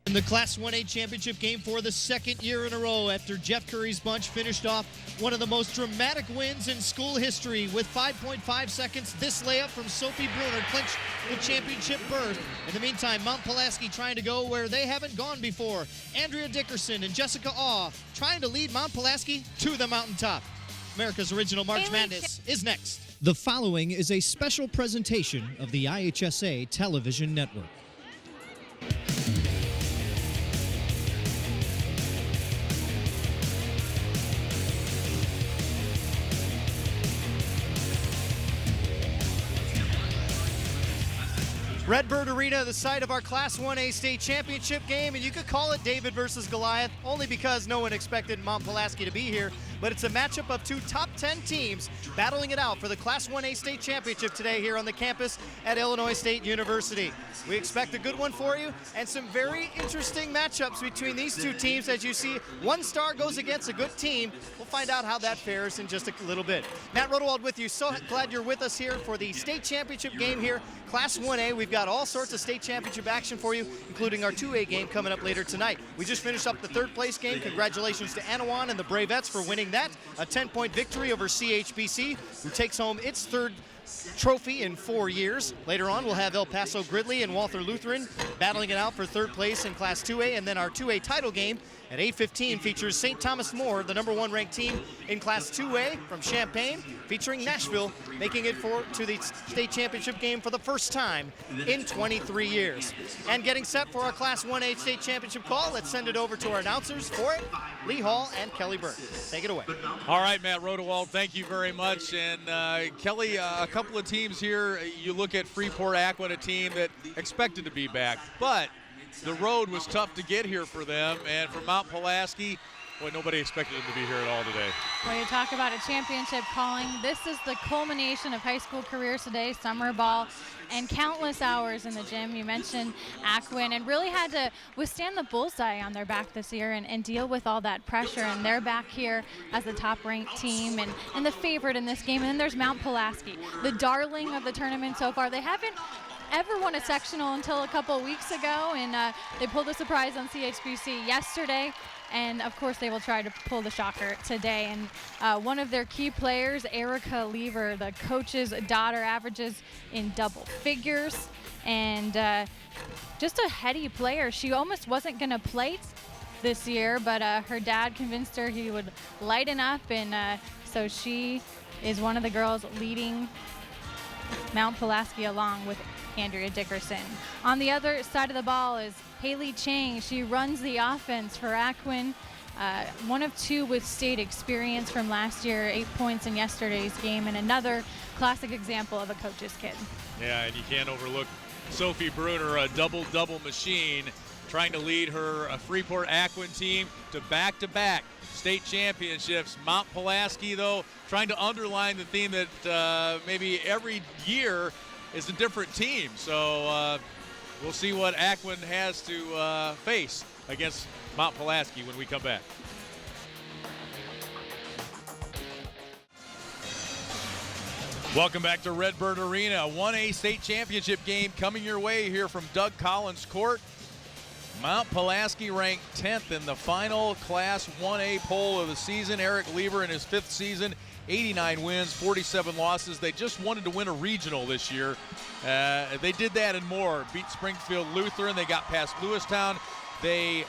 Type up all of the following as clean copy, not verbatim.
In the Class 1A championship game for the second year in a row after Jeff Curry's bunch finished off one of the most dramatic wins in school history with 5.5 seconds. This layup from Sophie Bruner clinched the championship berth. In the meantime, Mount Pulaski trying to go where they haven't gone before. Andrea Dickerson and Jessica Awe trying to lead Mount Pulaski to the mountaintop. America's Original March Madness is next. The following is a special presentation of the IHSA television network. Redbird Arena, the site of our Class 1A state championship game, and you could call it David versus Goliath, only because no one expected Mount Pulaski to be here. But it's a matchup of two top 10 teams battling it out for the Class 1A state championship today here on the campus at Illinois State University. We expect a good one for you and some very interesting matchups between these two teams. As you see, one star goes against a good team. We'll find out how that fares in just a little bit. Matt Rodewald with you. So glad you're with us here for the state championship game here. Class 1A, we've got all sorts of state championship action for you, including our 2A game coming up later tonight. We just finished up the third place game. Congratulations to Anawan and the Bravettes for winning that. A 10-point victory over CHBC, who takes home its third trophy in 4 years. Later on, we'll have El Paso Gridley and Walther Lutheran battling it out for third place in Class 2A, and then our 2A title game at 8:15 features St. Thomas More, the #1 ranked team in Class 2A from Champaign, featuring Nashville, making it to the state championship game for the first time in 23 years. And getting set for our Class 1A state championship call, let's send it over to our announcers for it, Lee Hall and Kelly Burke. Take it away. All right, Matt Rodewald, thank you very much. And Kelly, a couple of teams here. You look at Freeport, Aquin, a team that expected to be back, but the road was tough to get here for them, and for Mount Pulaski, boy, nobody expected them to be here at all today. Well, you talk about a championship calling. This is the culmination of high school careers today, summer ball, and countless hours in the gym. You mentioned Aquin, and really had to withstand the bullseye on their back this year and deal with all that pressure, and they're back here as the top-ranked team and the favorite in this game. And then there's Mount Pulaski, the darling of the tournament so far. They haven't ever won a sectional until a couple of weeks ago, and they pulled a surprise on CHBC yesterday, and of course they will try to pull the shocker today. And one of their key players, Erica Lever, the coach's daughter, averages in double figures, and just a heady player. She almost wasn't going to play this year, but her dad convinced her he would lighten up, and so she is one of the girls leading Mount Pulaski along with Andrea Dickerson. On the other side of the ball is Haley Chang. She runs the offense for Aquin. One of two with state experience from last year, 8 points in yesterday's game, and another classic example of a coach's kid. Yeah, and you can't overlook Sophie Bruner, a double-double machine, trying to lead her Freeport Aquin team to back-to-back state championships. Mount Pulaski, though, trying to underline the theme that maybe every year is a different team. So we'll see what Aquin has to face against Mount Pulaski when we come back. Welcome back to Redbird Arena. 1A state championship game coming your way here from Doug Collins Court. Mount Pulaski ranked 10th in the final Class 1A poll of the season. Eric Lever in his 5th season, 89 wins, 47 losses. They just wanted to win a regional this year. They did that and more. Beat Springfield Lutheran. They got past Lewistown. They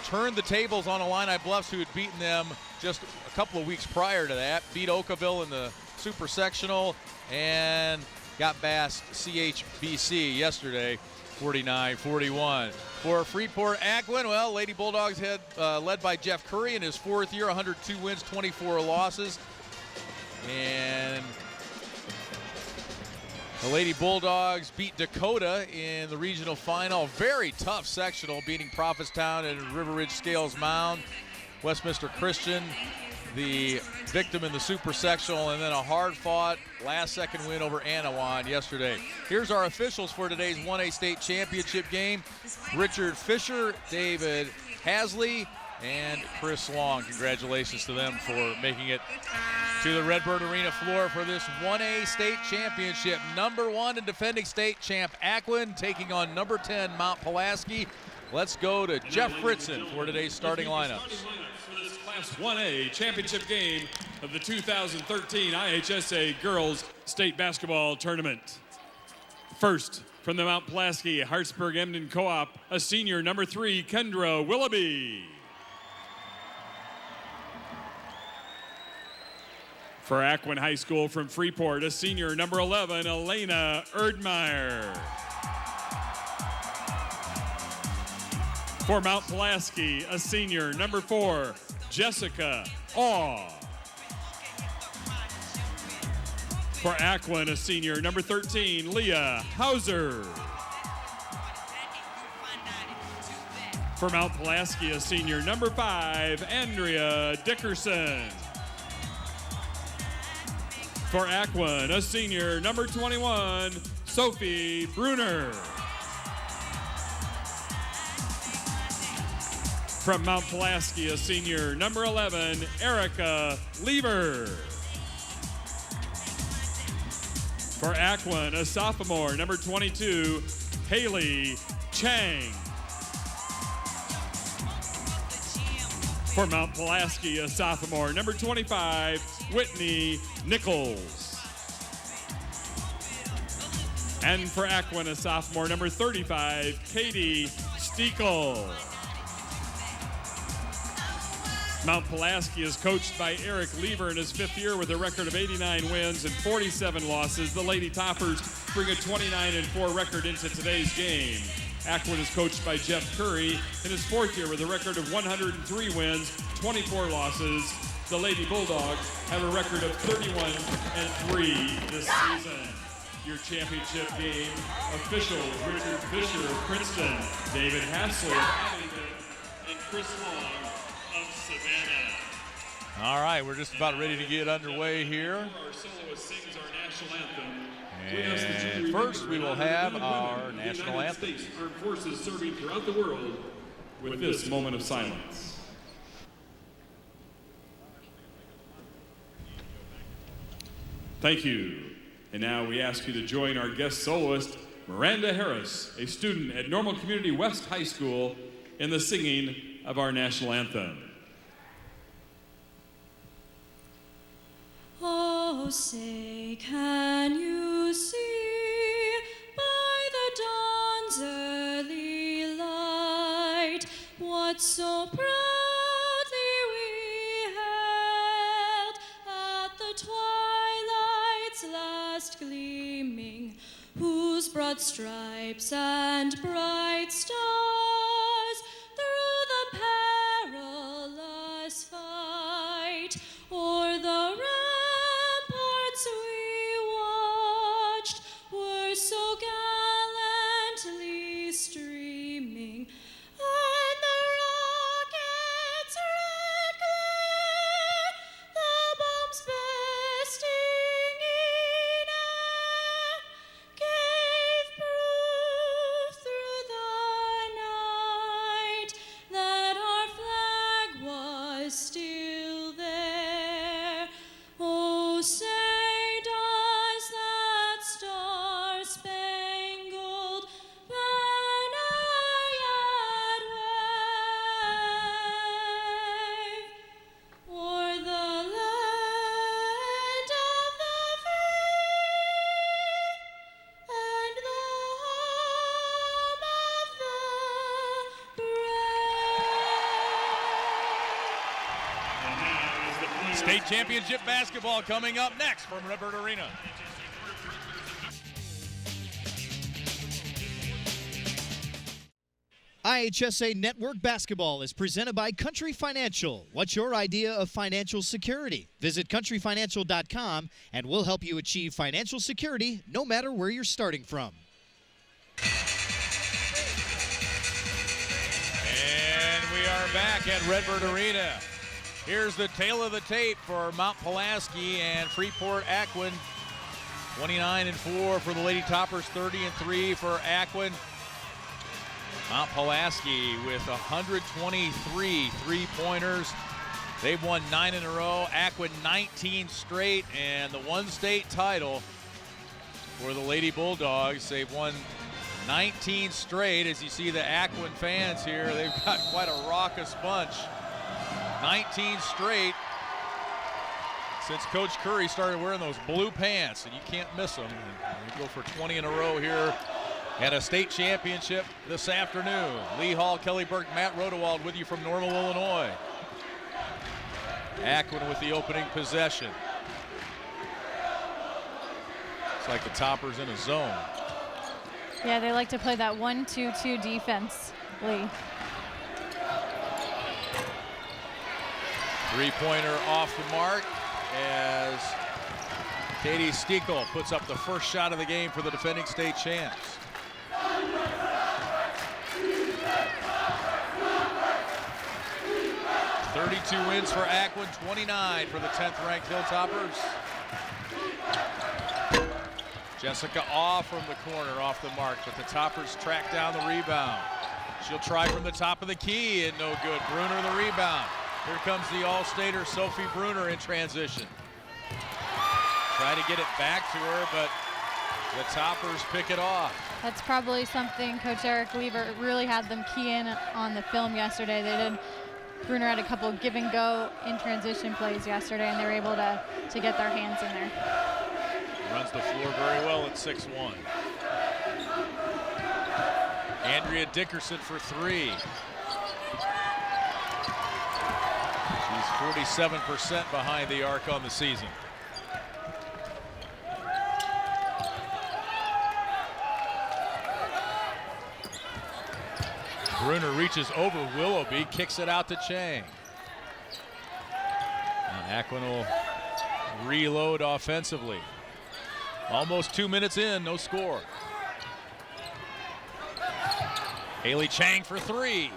turned the tables on Illini Bluffs, who had beaten them just a couple of weeks prior to that. Beat Oakville in the Super Sectional and got past CHBC yesterday, 49-41. For Freeport Aquin, well, Lady Bulldogs had led by Jeff Curry in his 4th year, 102 wins, 24 losses. And the Lady Bulldogs beat Dakota in the regional final. Very tough sectional, beating Prophetstown and River Ridge Scales Mound. Westminster Christian, the victim in the super sectional, and then a hard-fought last-second win over Anawan yesterday. Here's our officials for today's 1A state championship game. Richard Fisher, David Hasley, and Chris Long. Congratulations to them for making it to the Redbird Arena floor for this 1A state championship. #1 and defending state champ Aquin taking on #10 Mount Pulaski. Let's go to Jeff Fritzen for today's starting lineups. For this Class 1A championship game of the 2013 IHSA Girls State Basketball Tournament. First, from the Mount Pulaski Hartsburg-Emden Co-op, a senior, number 3, Kendra Willoughby. For Aquin High School from Freeport, a senior, number 11, Elena Erdmeyer. For Mount Pulaski, a senior, number 4, Jessica Aw. For Aquin, a senior, number 13, Leah Hauser. For Mount Pulaski, a senior, number 5, Andrea Dickerson. For Aquin, a senior, number 21, Sophie Bruner. From Mount Pulaski, a senior, number 11, Erica Lever. For Aquin, a sophomore, number 22, Haley Chang. For Mount Pulaski, a sophomore, number 25, Whitney Nichols. And for Aquin, a sophomore, number 35, Katie Steekel. Mount Pulaski is coached by Eric Lever in his 5th year with a record of 89 wins and 47 losses. The Lady Toppers bring a 29-4 record into today's game. Aquin is coached by Jeff Curry in his 4th year with a record of 103 wins, 24 losses. The Lady Bulldogs have a record of 31-3 this season. Your championship game officials: Richard Fisher of Princeton, David Hassler of Abingdon, and Chris Long of Savannah. All right, we're just about ready to get underway here. Our soloist sings our national anthem. And first we will have our national anthem. States Armed Forces serving throughout the world with this moment of silence. Thank you. And now we ask you to join our guest soloist, Miranda Harris, a student at Normal Community West High School, in the singing of our national anthem. Oh, say, can you see by the dawn's early light what so proudly we hailed at the twilight's last gleaming, whose broad stripes and bright stars through the perilous fight o'er the ramparts we watched were so gallantly streaming, and the rocket's red glare, the bombs bursting in air, gave proof through the night that our flag was still there. Oh, say does that star-spangled banner yet wave o'er the land of the free and the home of the brave? State championship basketball coming up next from Redbird Arena. IHSA Network Basketball is presented by Country Financial. What's your idea of financial security? Visit countryfinancial.com and we'll help you achieve financial security no matter where you're starting from. And we are back at Redbird Arena. Here's the tail of the tape for Mount Pulaski and Freeport Aquin. 29-4 for the Lady Toppers, 30-3 for Aquin. Mount Pulaski with 123 three-pointers. They've won 9 in a row. Aquin 19 straight, and the one state title for the Lady Bulldogs. They've won 19 straight. As you see the Aquin fans here, they've got quite a raucous bunch. 19 straight since Coach Curry started wearing those blue pants, and you can't miss them. And we go for 20 in a row here at a state championship this afternoon. Lee Hall, Kelly Burke, Matt Rodewald with you from Normal, Illinois. Aquin with the opening possession. Looks like the Toppers in a zone. Yeah, they like to play that 1-2-2 defense, Lee. Three-pointer off the mark as Katie Stiekel puts up the first shot of the game for the defending state champs. "32 wins for Aquin, 29 for the 10th-ranked Hilltoppers. Jessica Awe from the corner off the mark, but the Toppers track down the rebound. She'll try from the top of the key and no good. Bruner the rebound. Here comes the All-Stater Sophie Bruner in transition. Try to get it back to her, but the Toppers pick it off. That's probably something Coach Eric Lever really had them key in on the film yesterday. Bruner had a couple give and go in transition plays yesterday, and they were able to get their hands in there. Runs the floor very well at 6'1". Andrea Dickerson for three. She's 47% behind the arc on the season. Bruner reaches over Willoughby, kicks it out to Chang. And Aquin will reload offensively. Almost 2 minutes in, no score. Haley Chang for three.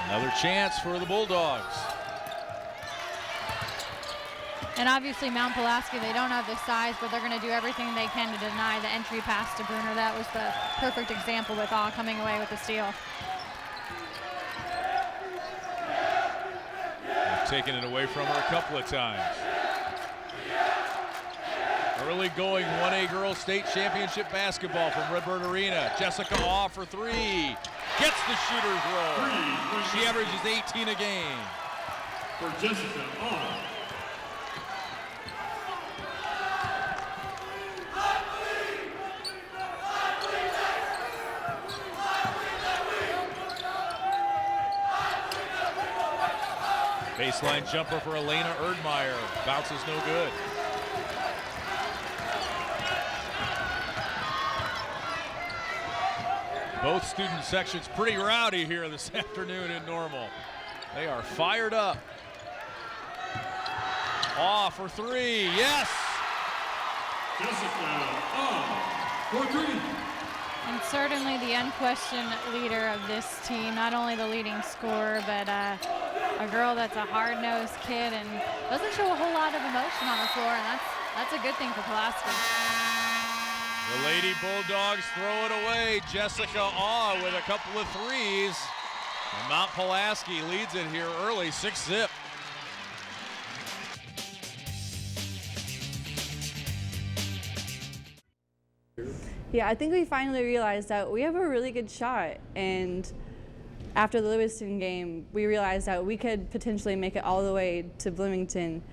Another chance for the Bulldogs. And obviously Mount Pulaski, they don't have the size, but they're going to do everything they can to deny the entry pass to Bruner. That was the perfect example with Awe coming away with the steal. Taking it away from her a couple of times. Early going 1A Girls State Championship basketball from Redbird Arena. Jessica Awe for three. Gets the shooter's roll. She averages 18 a game. For Jessica Awe. Baseline jumper for Elena Erdmeyer. Bounces no good. Both student sections pretty rowdy here this afternoon in Normal. They are fired up. Awe for three. Yes! Jessica Awe for three. And certainly the unquestioned leader of this team, not only the leading scorer, but a girl that's a hard-nosed kid and doesn't show a whole lot of emotion on the floor, and that's a good thing for Pulaski. The Lady Bulldogs throw it away. Jessica Awe with a couple of threes. And Mount Pulaski leads it here early, 6-zip. Yeah, I think we finally realized that we have a really good shot, and after the Lewiston game, we realized that we could potentially make it all the way to Bloomington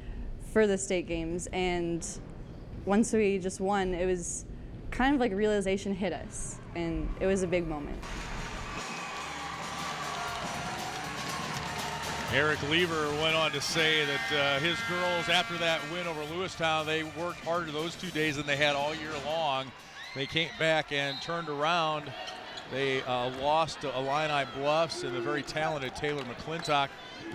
for the state games, and once we just won, it was kind of like realization hit us, and it was a big moment. Eric Lever went on to say that his girls, after that win over Lewistown, they worked harder those 2 days than they had all year long. They came back and turned around. They lost to Illini Bluffs and the very talented Taylor McClintock.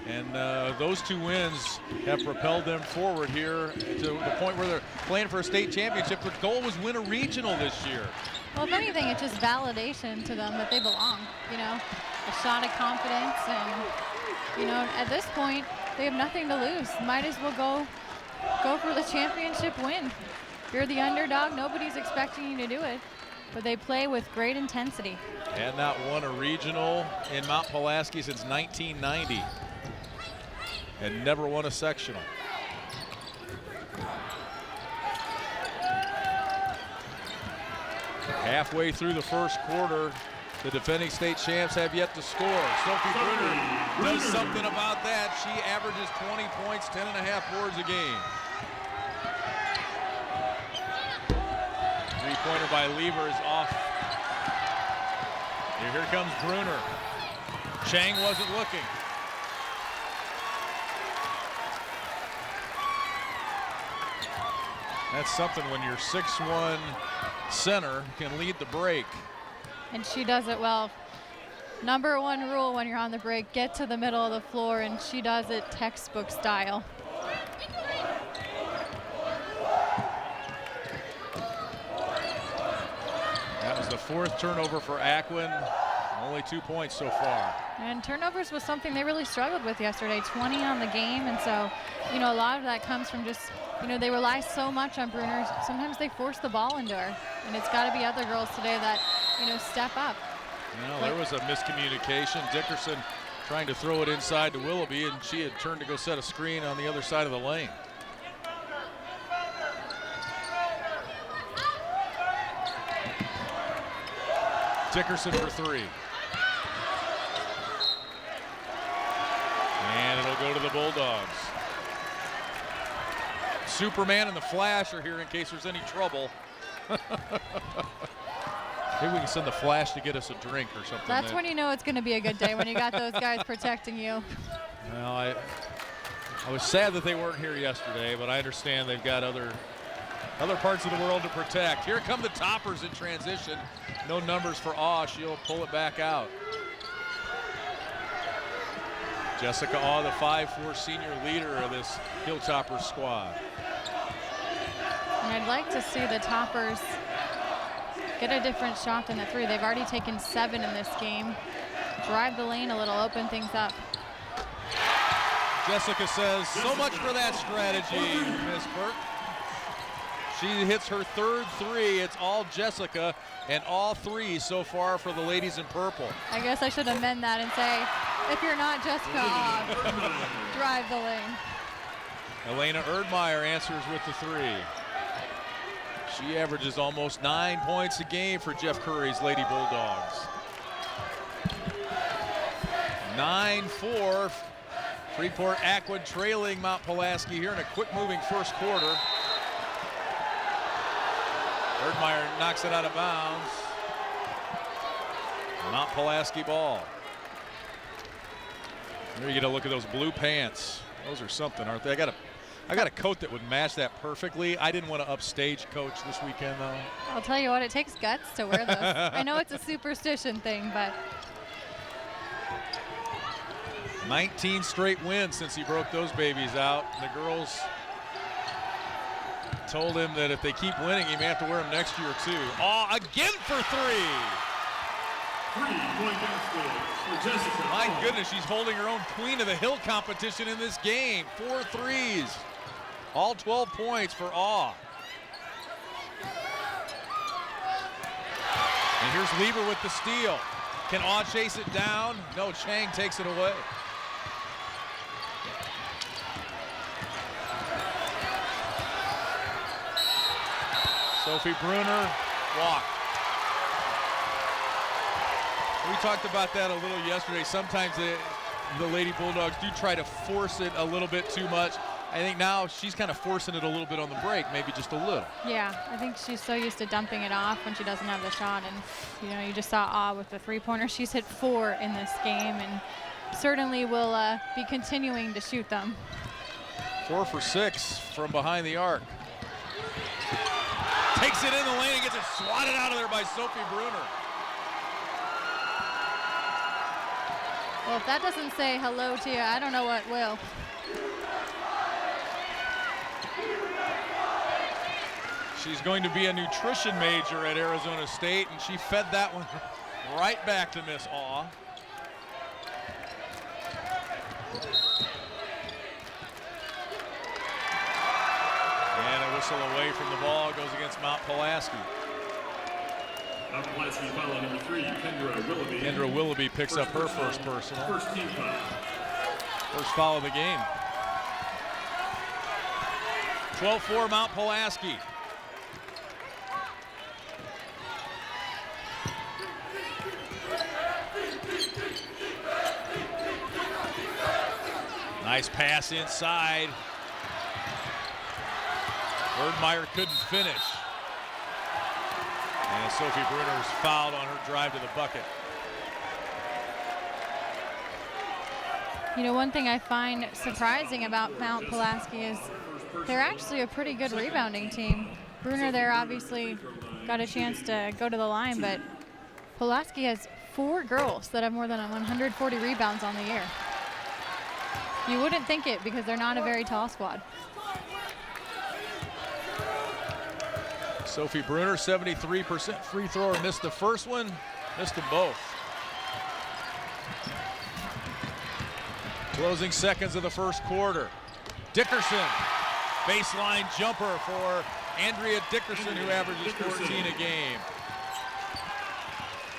And those two wins have propelled them forward here to the point where they're playing for a state championship. Their goal was win a regional this year. Well, if anything, it's just validation to them that they belong, you know, a shot of confidence. And, you know, at this point, they have nothing to lose. Might as well go for the championship win. You're the underdog. Nobody's expecting you to do it, but they play with great intensity. And not won a regional in Mount Pulaski since 1990. And never won a sectional. Halfway through the first quarter, the defending state champs have yet to score. Sophie Brunner does something about that. She averages 20 points, 10.5 boards a game. Three-pointer by Lever is off. Here comes Brunner. Chang wasn't looking. That's something when your 6'1" center can lead the break. And she does it well. Number one rule when you're on the break, get to the middle of the floor, and she does it textbook style. That was the 4th turnover for Aquin. Only 2 points so far. And turnovers was something they really struggled with yesterday, 20 on the game. And so, you know, a lot of that comes from just, you know, they rely so much on Brunner. Sometimes they force the ball into her. And it's got to be other girls today that, you know, step up. No, there was a miscommunication. Dickerson trying to throw it inside to Willoughby, and she had turned to go set a screen on the other side of the lane. Dickerson for 3. And it'll go to the Bulldogs. Superman and the Flash are here in case there's any trouble. Maybe we can send the Flash to get us a drink or something. That's when you know it's going to be a good day, when you got those guys protecting you. Well, I was sad that they weren't here yesterday, but I understand they've got other parts of the world to protect. Here come the Toppers in transition. No numbers for Awe. She'll pull it back out. Jessica Awe, the 5'4" senior leader of this Hilltopper squad. And I'd like to see the Toppers get a different shot than the 3. They've already taken 7 in this game. Drive the lane a little, open things up. Jessica says, so much for that strategy, Miss Burke. She hits her 3rd 3. It's all Jessica, and all 3 so far for the ladies in purple. I guess I should amend that and say, if you're not Jessica Awe, drive the lane. Elena Erdmeyer answers with the 3. She averages almost 9 points a game for Jeff Curry's Lady Bulldogs. 9-4. Freeport Aquin trailing Mount Pulaski here in a quick moving first quarter. Erdmeyer knocks it out of bounds. Mount Pulaski ball. There you get a look at those blue pants. Those are something, aren't they? I got a coat that would match that perfectly. I didn't want to upstage Coach this weekend, though. I'll tell you what, it takes guts to wear those. I know it's a superstition thing, but 19 straight wins since he broke those babies out. The girls told him that if they keep winning, he may have to wear them next year, too. Oh, again for 3. 3-point basket for Jessica. My goodness, she's holding her own Queen of the Hill competition in this game. 4 threes. All 12 points for Awe. And here's Lieber with the steal. Can Awe chase it down? No, Chang takes it away. Sophie Brunner, walk. We talked about that a little yesterday. Sometimes the Lady Bulldogs do try to force it a little bit too much. I think now she's kind of forcing it a little bit on the break, maybe just a little. yeah, I think she's so used to dumping it off when she doesn't have the shot. And, you know, you just saw Awe with the 3-pointer. She's hit 4 in this game and certainly will be continuing to shoot them. 4 for 6 from behind the arc. Takes it in the lane and gets it swatted out of there by Sophie Brunner. Well, if that doesn't say hello to you, I don't know what will. She's going to be a nutrition major at Arizona State, and she fed that one right back to Miss Awe. And a whistle away from the ball goes against Mount Pulaski. Mount Pulaski foul number 3, Kendra Willoughby. Kendra Willoughby picks up her first personal. First team foul. First foul of the game. 12-4 Mount Pulaski. Nice pass inside. Erdmeyer couldn't finish. And Sophie Bruner is fouled on her drive to the bucket. You know, one thing I find surprising about Mount Pulaski is they're actually a pretty good rebounding team. Bruner there obviously got a chance to go to the line, but Pulaski has 4 girls that have more than 140 rebounds on the year. You wouldn't think it because they're not a very tall squad. Sophie Bruner, 73% free thrower, missed the first one, missed them both. Closing seconds of the first quarter. Dickerson, baseline jumper for Andrea Dickerson, who averages 14 a game.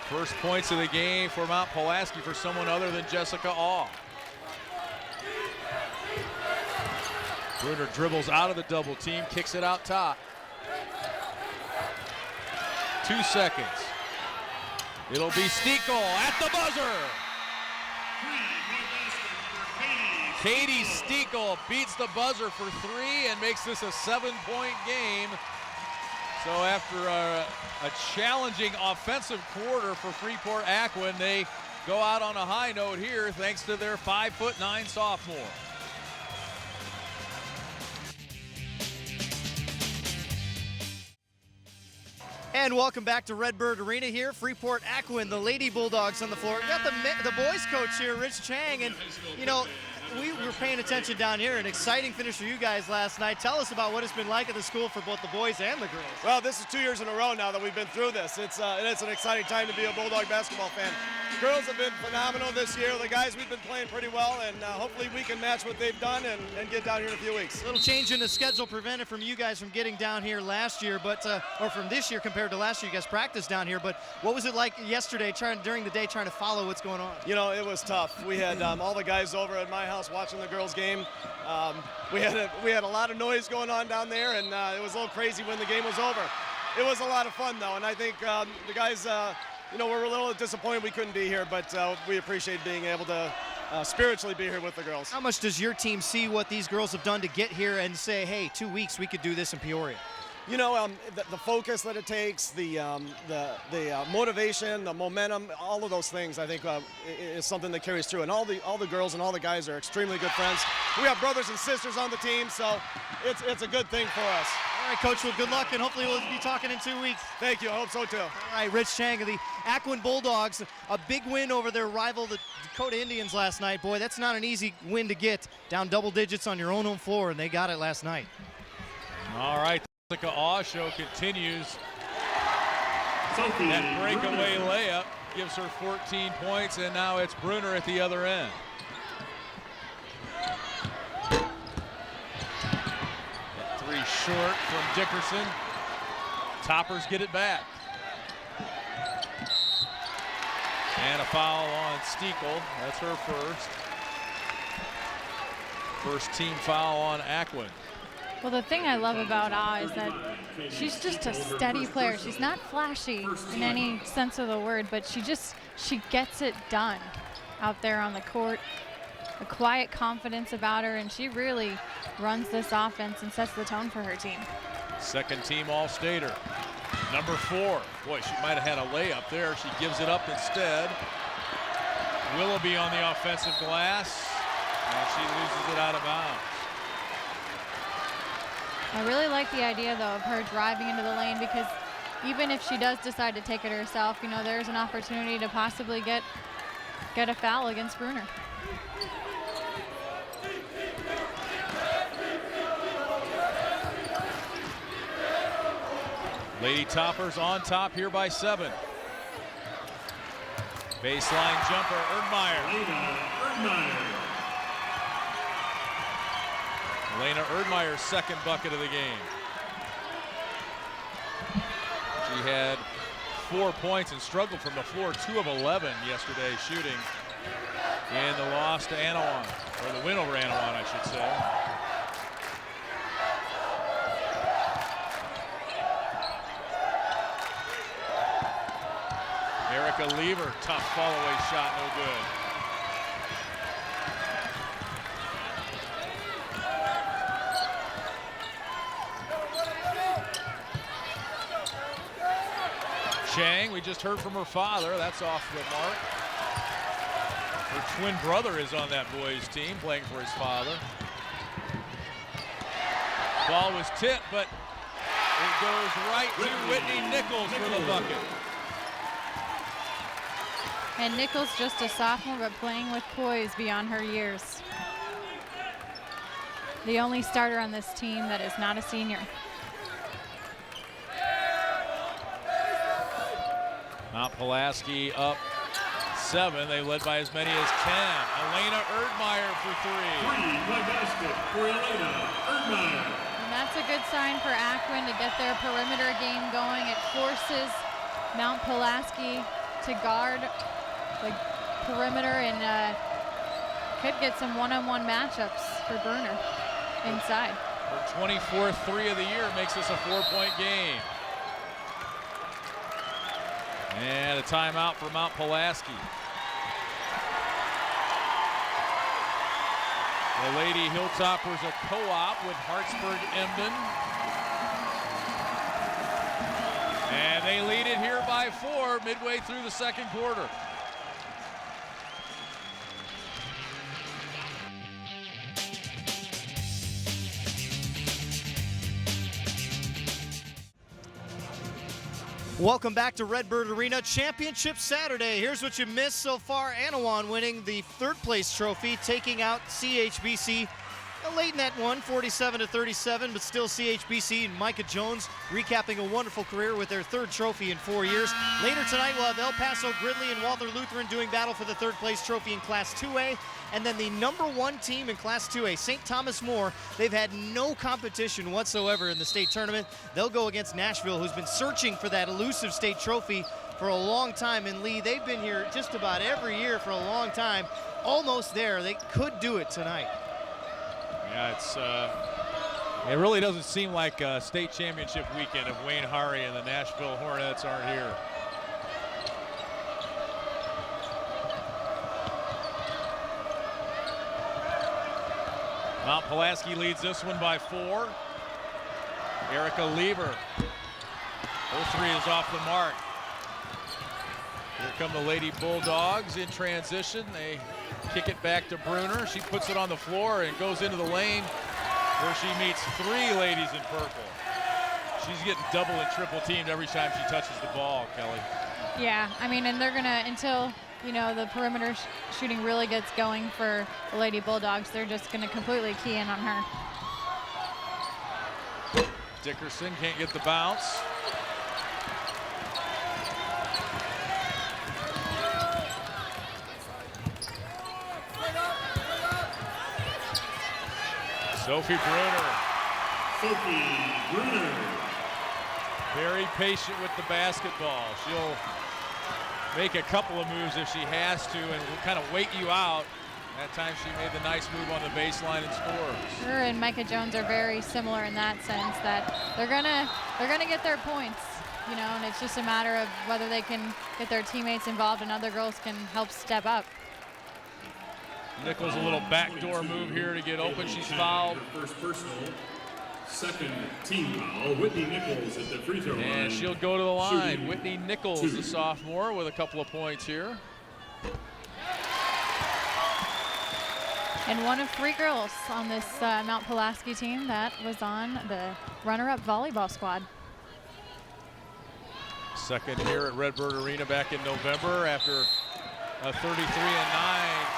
First points of the game for Mount Pulaski for someone other than Jessica Awe. Bruner dribbles out of the double team, kicks it out top. 2 seconds. It'll be Stiegel at the buzzer. Katie Stiegel beats the buzzer for 3 and makes this a 7-point game. So after a challenging offensive quarter for Freeport Aquin, they go out on a high note here thanks to their 5'9" sophomore. And welcome back to Redbird Arena here. Freeport Aquin, the Lady Bulldogs on the floor. We got the boys coach here, Rich Chang, and you know, we were paying attention down here. An exciting finish for you guys last night. Tell us about what it's been like at the school for both the boys and the girls. Well, this is 2 years in a row now that we've been through this. It's an exciting time to be a Bulldog basketball fan. The girls have been phenomenal this year. The guys, we've been playing pretty well, and hopefully we can match what they've done and get down here in a few weeks. A little change in the schedule prevented from you guys from getting down here last year, but or from this year compared to last year. You guys practiced down here, but what was it like yesterday during the day trying to follow what's going on? You know, it was tough. We had all the guys over at my house watching the girls' game. We had a lot of noise going on down there, and it was a little crazy when the game was over. It was a lot of fun, though, and I think the guys, you know, we're a little disappointed we couldn't be here, but we appreciate being able to spiritually be here with the girls. How much does your team see what these girls have done to get here and say, hey, 2 weeks, we could do this in Peoria? You know, the focus that it takes, the motivation, the momentum, all of those things, I think, is something that carries through. And all the girls and all the guys are extremely good friends. We have brothers and sisters on the team, so it's a good thing for us. All right, Coach, well, good luck, and hopefully we'll be talking in 2 weeks. Thank you. I hope so, too. All right, Rich Chang of the Aquin Bulldogs, a big win over their rival, the Dakota Indians, last night. Boy, that's not an easy win to get, down double digits on your own home floor, and they got it last night. All right. Jessica Awe show continues. Sophie That breakaway Bruner. layup gives her 14 points, and now it's Bruner at the other end. That 3 short from Dickerson. Toppers get it back. And a foul on Stiegel. That's her first. First team foul on Aquin. Well, the thing I love about Ah is that she's just a steady player. She's not flashy in any sense of the word, but she gets it done out there on the court. A quiet confidence about her, and she really runs this offense and sets the tone for her team. Second team All-Stater. Number 4. Boy, she might have had a layup there. She gives it up instead. Willoughby on the offensive glass, and she loses it out of bounds. I really like the idea, though, of her driving into the lane, because even if she does decide to take it herself, you know, there's an opportunity to possibly get a foul against Bruner. Lady Toppers on top here by 7. Baseline jumper, Erdmeyer. Elena Erdmeyer's second bucket of the game. She had 4 points and struggled from the floor, 2 of 11 yesterday shooting in the loss to Anawan, or the win over Anawan, I should say. Erica Lever, tough fall away shot, no good. Chang, we just heard from her father. That's off the mark. Her twin brother is on that boys team, playing for his father. Ball was tipped, but it goes right to Whitney Nichols for the bucket. And Nichols just a sophomore, but playing with poise beyond her years. The only starter on this team that is not a senior. Mount Pulaski up 7. They led by as many as 10. Elena Erdmeyer for 3. Three-point basket for Elena Erdmeyer. And that's a good sign for Aquin to get their perimeter game going. It forces Mount Pulaski to guard the perimeter and could get some one-on-one matchups for Bruner inside. Her 24th 3 of the year makes this a 4-point game. And a timeout for Mount Pulaski. The Lady Hilltoppers a co-op with Hartsburg-Emden. And they lead it here by 4 midway through the second quarter. Welcome back to Redbird Arena Championship Saturday. Here's what you missed so far. Anawan winning the 3rd place trophy, taking out CHBC. Late in that one, 47-37, but still CHBC and Micah Jones recapping a wonderful career with their 3rd trophy in 4 years. Later tonight, we'll have El Paso Gridley and Walther Lutheran doing battle for the 3rd place trophy in Class 2A. And then the #1 team in Class 2A, St. Thomas More, they've had no competition whatsoever in the state tournament. They'll go against Nashville, who's been searching for that elusive state trophy for a long time. And Lee, they've been here just about every year for a long time. Almost there. They could do it tonight. Yeah, it really doesn't seem like a state championship weekend if Wayne Hari and the Nashville Hornets aren't here. Mount Pulaski leads this one by 4. Erica Lieber. Her 3 is off the mark. Here come the Lady Bulldogs in transition. They kick it back to Bruner. She puts it on the floor and goes into the lane where she meets 3 ladies in purple. She's getting double and triple teamed every time she touches the ball, Kelly. Yeah, I mean, and they're gonna, until, you know, the perimeter shooting really gets going for the Lady Bulldogs, they're just gonna completely key in on her. Dickerson can't get the bounce. Sophie Bruner. Sophie Bruner. Very patient with the basketball. She'll make a couple of moves if she has to and kind of wait you out. That time she made the nice move on the baseline and scores. Her and Micah Jones are very similar in that sense, that they're gonna get their points, you know, and it's just a matter of whether they can get their teammates involved and other girls can help step up. Nichols a little backdoor move here to get open. She's fouled. First personal, 2nd team foul. Whitney Nichols at the free throw line. And she'll go to the line. Shooting Whitney Nichols, 2. the sophomore, with a couple of points here. And one of 3 girls on this Mount Pulaski team that was on the runner-up volleyball squad. Second here at Redbird Arena back in November after a 33-9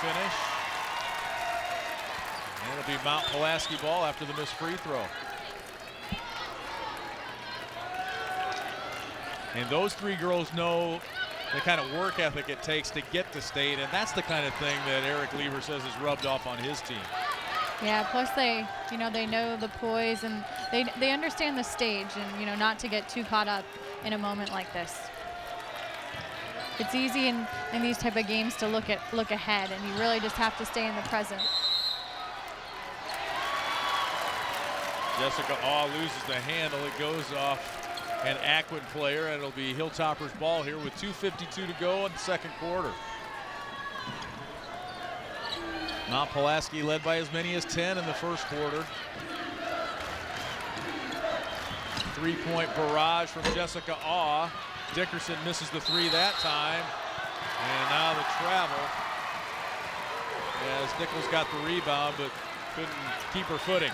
finish. And it'll be Mount Pulaski ball after the missed free throw. And those 3 girls know the kind of work ethic it takes to get to state, and that's the kind of thing that Eric Lieber says is rubbed off on his team. Yeah, plus they know the poise and they understand the stage, and, you know, not to get too caught up in a moment like this. It's easy in these type of games to look ahead, and you really just have to stay in the present. Jessica Aw loses the handle. It goes off an Aquin player, and it'll be Hilltoppers ball here with 2:52 to go in the second quarter. Mount Pulaski led by as many as 10 in the first quarter. 3-point barrage from Jessica Awe. Dickerson misses the three that time. And now the travel. As Nichols got the rebound, but couldn't keep her footing.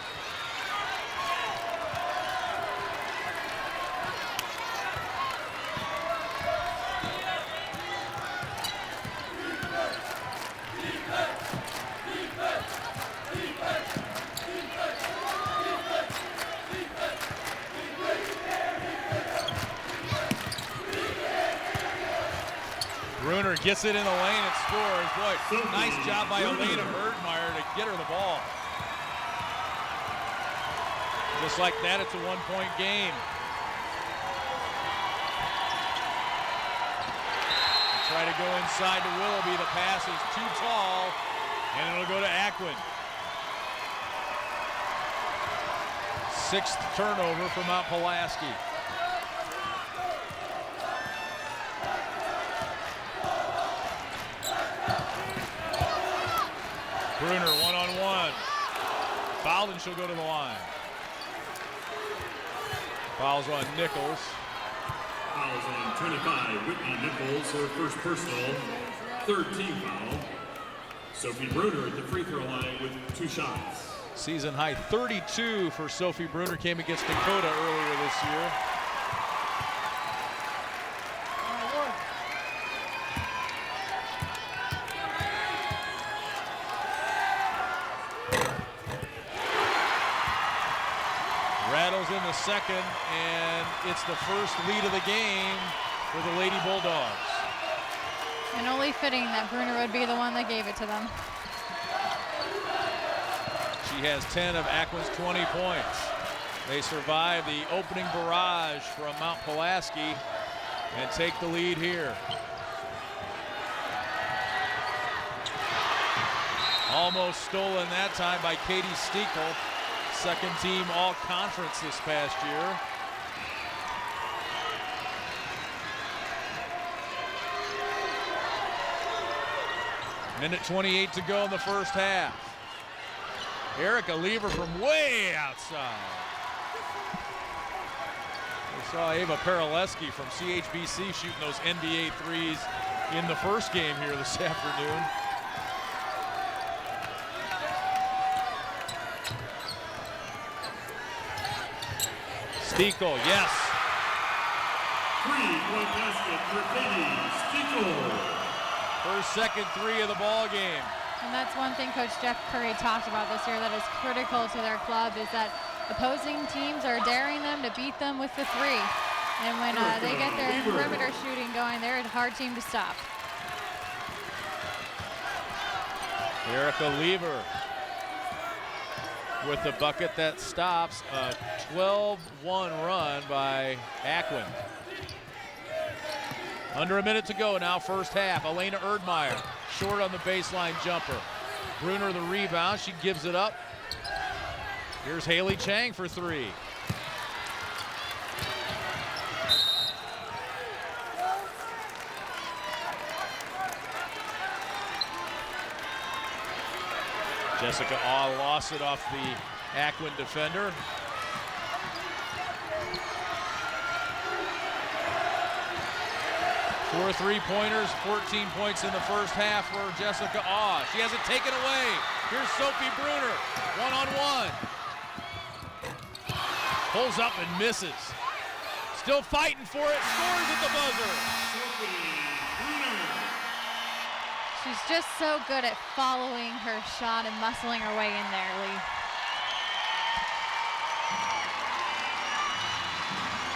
Bruner gets it in the lane and scores. Boy, nice job by Elena Erdmeyer to get her the ball. Just like that, it's a one-point game. Try to go inside to Willoughby. The pass is too tall, and it'll go to Aquin. 6th turnover for Mount Pulaski. Bruner one-on-one. Fouled, and she'll go to the line. Fouls on Nichols. Fouls on 25, Whitney Nichols, her first personal, 3rd team foul. Sophie Bruner at the free throw line with 2 shots. Season high 32 for Sophie Bruner, came against Dakota earlier this year. Rattles in the second, and it's the first lead of the game for the Lady Bulldogs. And only fitting that Bruner would be the one that gave it to them. She has 10 of Aquin's 20 points. They survive the opening barrage from Mount Pulaski and take the lead here. Almost stolen that time by Katie Steekel. 2nd team all-conference this past year. Minute 28 to go in the first half. Erica Lever from way outside. We saw Ava Paraleski from CHBC shooting those NBA threes in the first game here this afternoon. Steekel, yes. 3-point basket for Katie Steekel. Her 2nd three of the ball game. And that's one thing Coach Jeff Curry talked about this year that is critical to their club, is that opposing teams are daring them to beat them with the three. And when they get their perimeter shooting going, they're a hard team to stop. Erica Lever with the bucket that stops a 12-1 run by Aquin. Under a minute to go now, first half. Elena Erdmeyer short on the baseline jumper. Bruner the rebound, she gives it up. Here's Haley Chang for 3. Jessica Awe lost it off the Aquin defender. Four three-pointers, 14 points in the first half for Jessica Awe. She has it taken away. Here's Sophie Bruner, one-on-one. Pulls up and misses. Still fighting for it, scores at the buzzer. She's just so good at following her shot and muscling her way in there, Lee.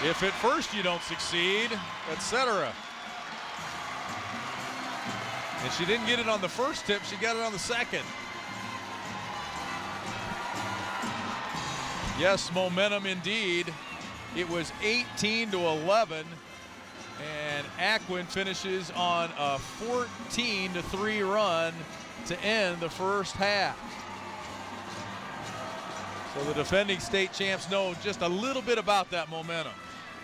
If at first you don't succeed, etc. And she didn't get it on the first tip, she got it on the second. Yes, momentum indeed. It was 18-11. And Aquin finishes on a 14-3 run to end the first half. So the defending state champs know just a little bit about that momentum.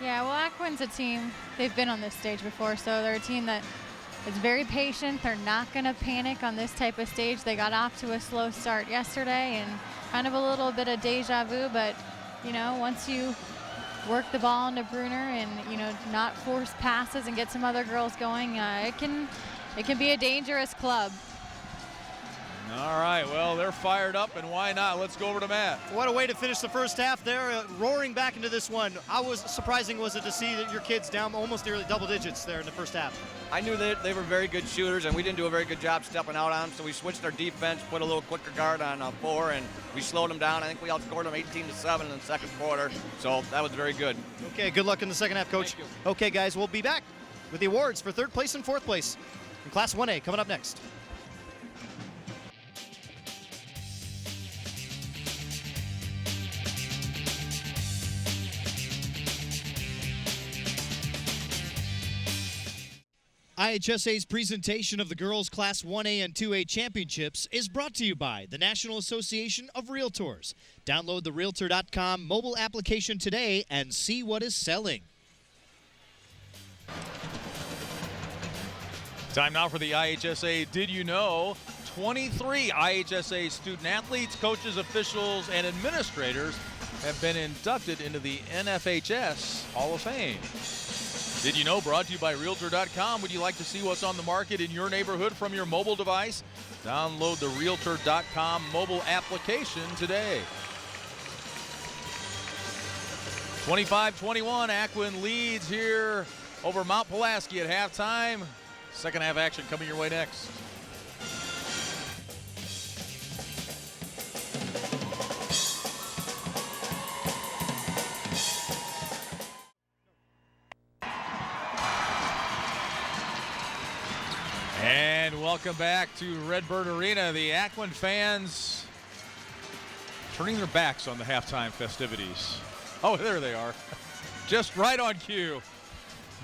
Yeah, well, Aquin's a team, they've been on this stage before, so they're a team that is very patient. They're not going to panic on this type of stage. They got off to a slow start yesterday and kind of a little bit of deja vu, but, you know, once you work the ball into Bruner and, you know, not force passes and get some other girls going, it can be a dangerous club. All right, well, they're fired up, and why not? Let's go over to Matt. What a way to finish the first half. They're roaring back into this one. Surprising was it to see that your kids down almost nearly double digits there in the first half. I knew that they were very good shooters, and we didn't do a very good job stepping out on them, so we switched our defense, put a little quicker guard on 4, and we slowed them down. I think we outscored them 18-7 in the second quarter, so that was very good. Okay, good luck in the second half, Coach. Okay, guys, we'll be back with the awards for third place and fourth place in Class 1A coming up next. IHSA's presentation of the girls' Class 1A and 2A championships is brought to you by the National Association of Realtors. Download the Realtor.com mobile application today and see what is selling. Time now for the IHSA Did You Know? 23 IHSA student athletes, coaches, officials, and administrators have been inducted into the NFHS Hall of Fame. Did you know? Brought to you by Realtor.com. Would you like to see what's on the market in your neighborhood from your mobile device? Download the Realtor.com mobile application today. 25-21, Aquin leads here over Mount Pulaski at halftime. Second half action coming your way next. And welcome back to Redbird Arena. The Aquin fans turning their backs on the halftime festivities. Oh, there they are. Just right on cue.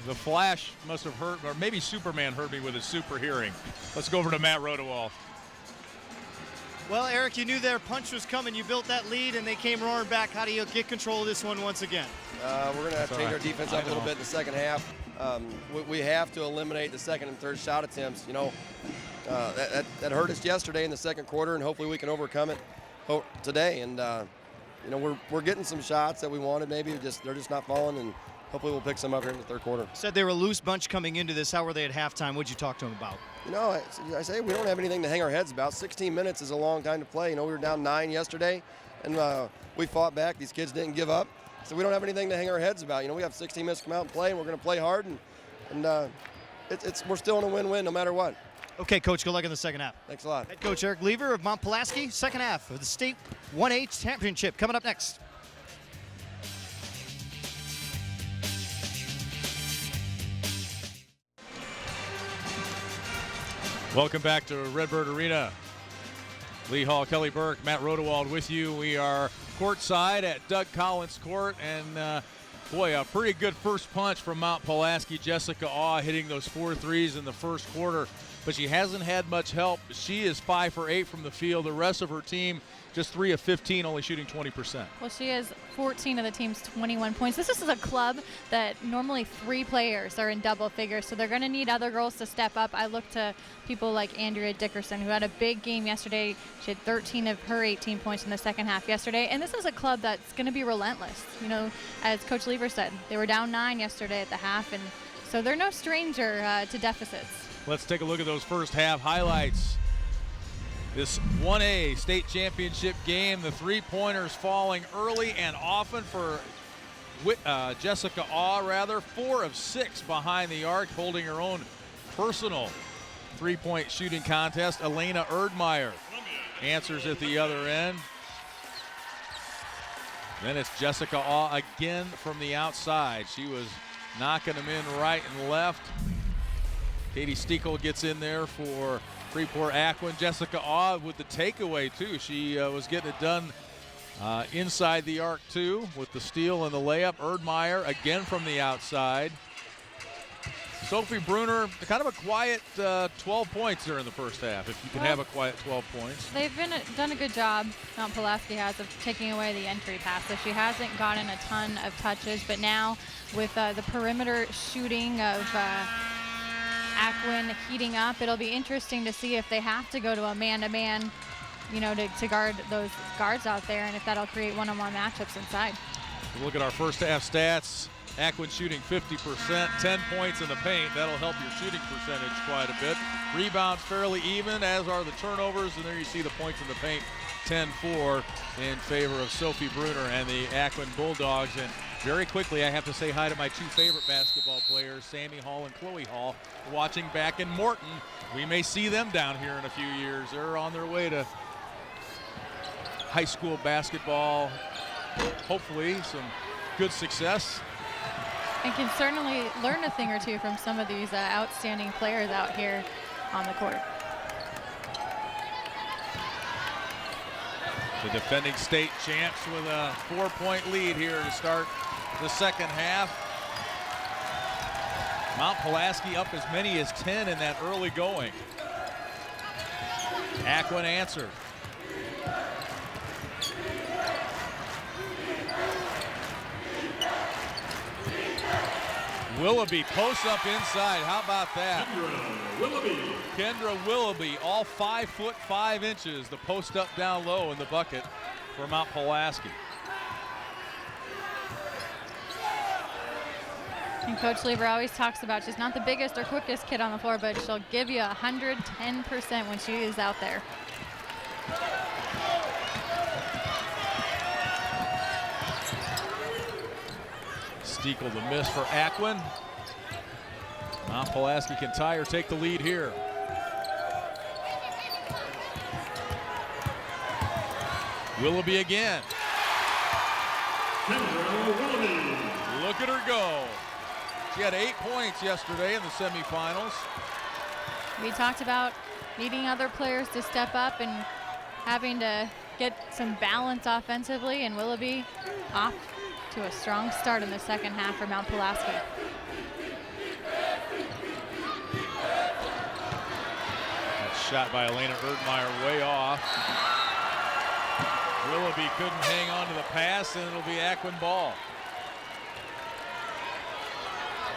The Flash must have heard, or maybe Superman heard me with his super hearing. Let's go over to Matt Rodewald. Well, Eric, you knew their punch was coming. You built that lead, and they came roaring back. How do you get control of this one once again? We're going to have to change our defense up a little bit in the second half. We have to eliminate the second and third shot attempts. You know, that hurt us yesterday in the second quarter, and hopefully we can overcome it today. And you know, we're getting some shots that we wanted. Maybe they're just not falling, and hopefully we'll pick some up here in the third quarter. Said they were a loose bunch coming into this. How were they at halftime? What did you talk to them about? You know, I say we don't have anything to hang our heads about. 16 minutes is a long time to play. You know, we were down 9 yesterday, and we fought back. These kids didn't give up. So we don't have anything to hang our heads about. You know, we have 16 minutes to come out and play, and we're going to play hard, and we're still in a win-win no matter what. Okay, Coach, good luck in the second half. Thanks a lot. Head Coach Eric Lever of Mount Pulaski, second half of the State 1A Championship coming up next. Welcome back to Redbird Arena. Lee Hall, Kelly Burke, Matt Rodewald with you. We are courtside at Doug Collins Court, and boy, a pretty good first punch from Mount Pulaski. Jessica Awe hitting those 4 threes in the first quarter, but she hasn't had much help. She is 5 for 8 from the field. The rest of her team just 3 of 15, only shooting 20%. Well, she has 14 of the team's 21 points. This is a club that normally 3 players are in double figures, so they're going to need other girls to step up. I look to people like Andrea Dickerson, who had a big game yesterday. She had 13 of her 18 points in the second half yesterday, and this is a club that's going to be relentless. You know, as Coach Lever said, they were down 9 yesterday at the half, and so they're no stranger to deficits. Let's take a look at those first half highlights. This 1A state championship game, the three-pointers falling early and often for Jessica Awe, 4 of 6 behind the arc, holding her own personal three-point shooting contest. Elena Erdmeyer answers at the other end. Then it's Jessica Awe again from the outside. She was knocking them in right and left. Katie Steekel gets in there for Freeport Aquin. Jessica Awe with the takeaway too. She was getting it done inside the arc too with the steal and the layup. Erdmeyer again from the outside. Sophie Bruner, kind of a quiet 12 points there in the first half, if you can have a quiet 12 points. They've done a good job, Mount Pulaski has, of taking away the entry passes. She hasn't gotten a ton of touches, but now with the perimeter shooting of Aquin heating up, it'll be interesting to see if they have to go to a man-to-man, you know, to guard those guards out there, and if that'll create one-on-one matchups inside. Look at our first half stats. Aquin shooting 50%, 10 points in the paint. That'll help your shooting percentage quite a bit. Rebounds fairly even, as are the turnovers, and there you see the points in the paint, 10-4 in favor of Sophie Bruner and the Aquin Bulldogs. And very quickly, I have to say hi to my two favorite basketball players, Sammy Hall and Chloe Hall, watching back in Morton. We may see them down here in a few years. They're on their way to high school basketball. Hopefully some good success. And can certainly learn a thing or two from some of these outstanding players out here on the court. The defending state champs with a 4-point lead here to start the second half. Mount Pulaski up as many as 10 in that early going. Aquin answered. Willoughby posts up inside. How about that? Kendra Willoughby, all 5'5" the post up down low in the bucket for Mount Pulaski. And Coach Lever always talks about she's not the biggest or quickest kid on the floor, but she'll give you 110% when she is out there. Steekel the miss for Aquin. Mount Pulaski can tie or take the lead here. Willoughby again. Look at her go. She had 8 points yesterday in the semifinals. We talked about needing other players to step up and having to get some balance offensively, and Willoughby off to a strong start in the second half for Mount Pulaski. That shot by Elena Erdmeyer way off. Willoughby couldn't hang on to the pass, and it'll be Aquin ball.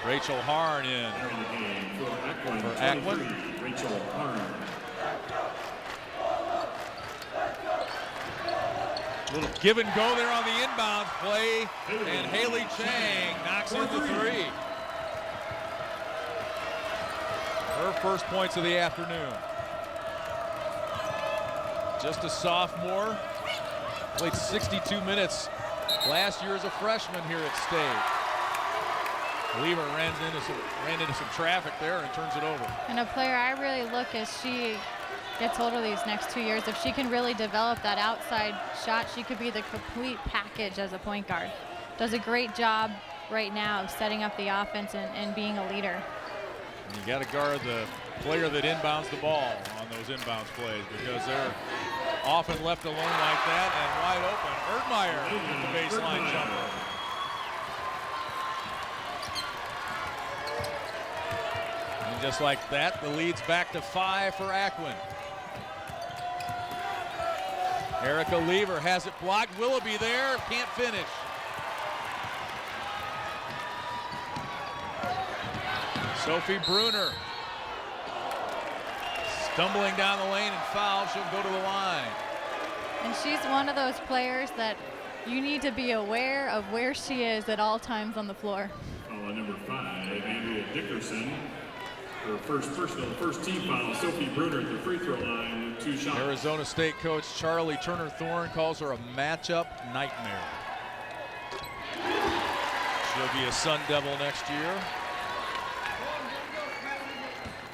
Rachel Harn in for Aquin. Rachel Harn. Little give and go there on the inbound play, and Haley Chang knocks in the three. Her first points of the afternoon. Just a sophomore, played 62 minutes last year as a freshman here at State. Lever ran into some traffic there and turns it over. And a player I really look as she gets older these next 2 years, if she can really develop that outside shot, she could be the complete package as a point guard. Does a great job right now of setting up the offense and being a leader. And you got to guard the player that inbounds the ball on those inbounds plays, because they're often left alone like that and wide open. Erdmeyer with the baseline jumper. And just like that, the lead's back to 5 for Aquin. Erica Lever has it blocked. Willoughby there, can't finish. Sophie Bruner stumbling down the lane and foul. She'll go to the line. And she's one of those players that you need to be aware of where she is at all times on the floor. Foul on number 5, Andrea Dickerson. Her first personal, first team foul. Sophie Bruner at the free throw line with 2 shots. Arizona State coach Charlie Turner-Thorne calls her a matchup nightmare. She'll be a Sun Devil next year.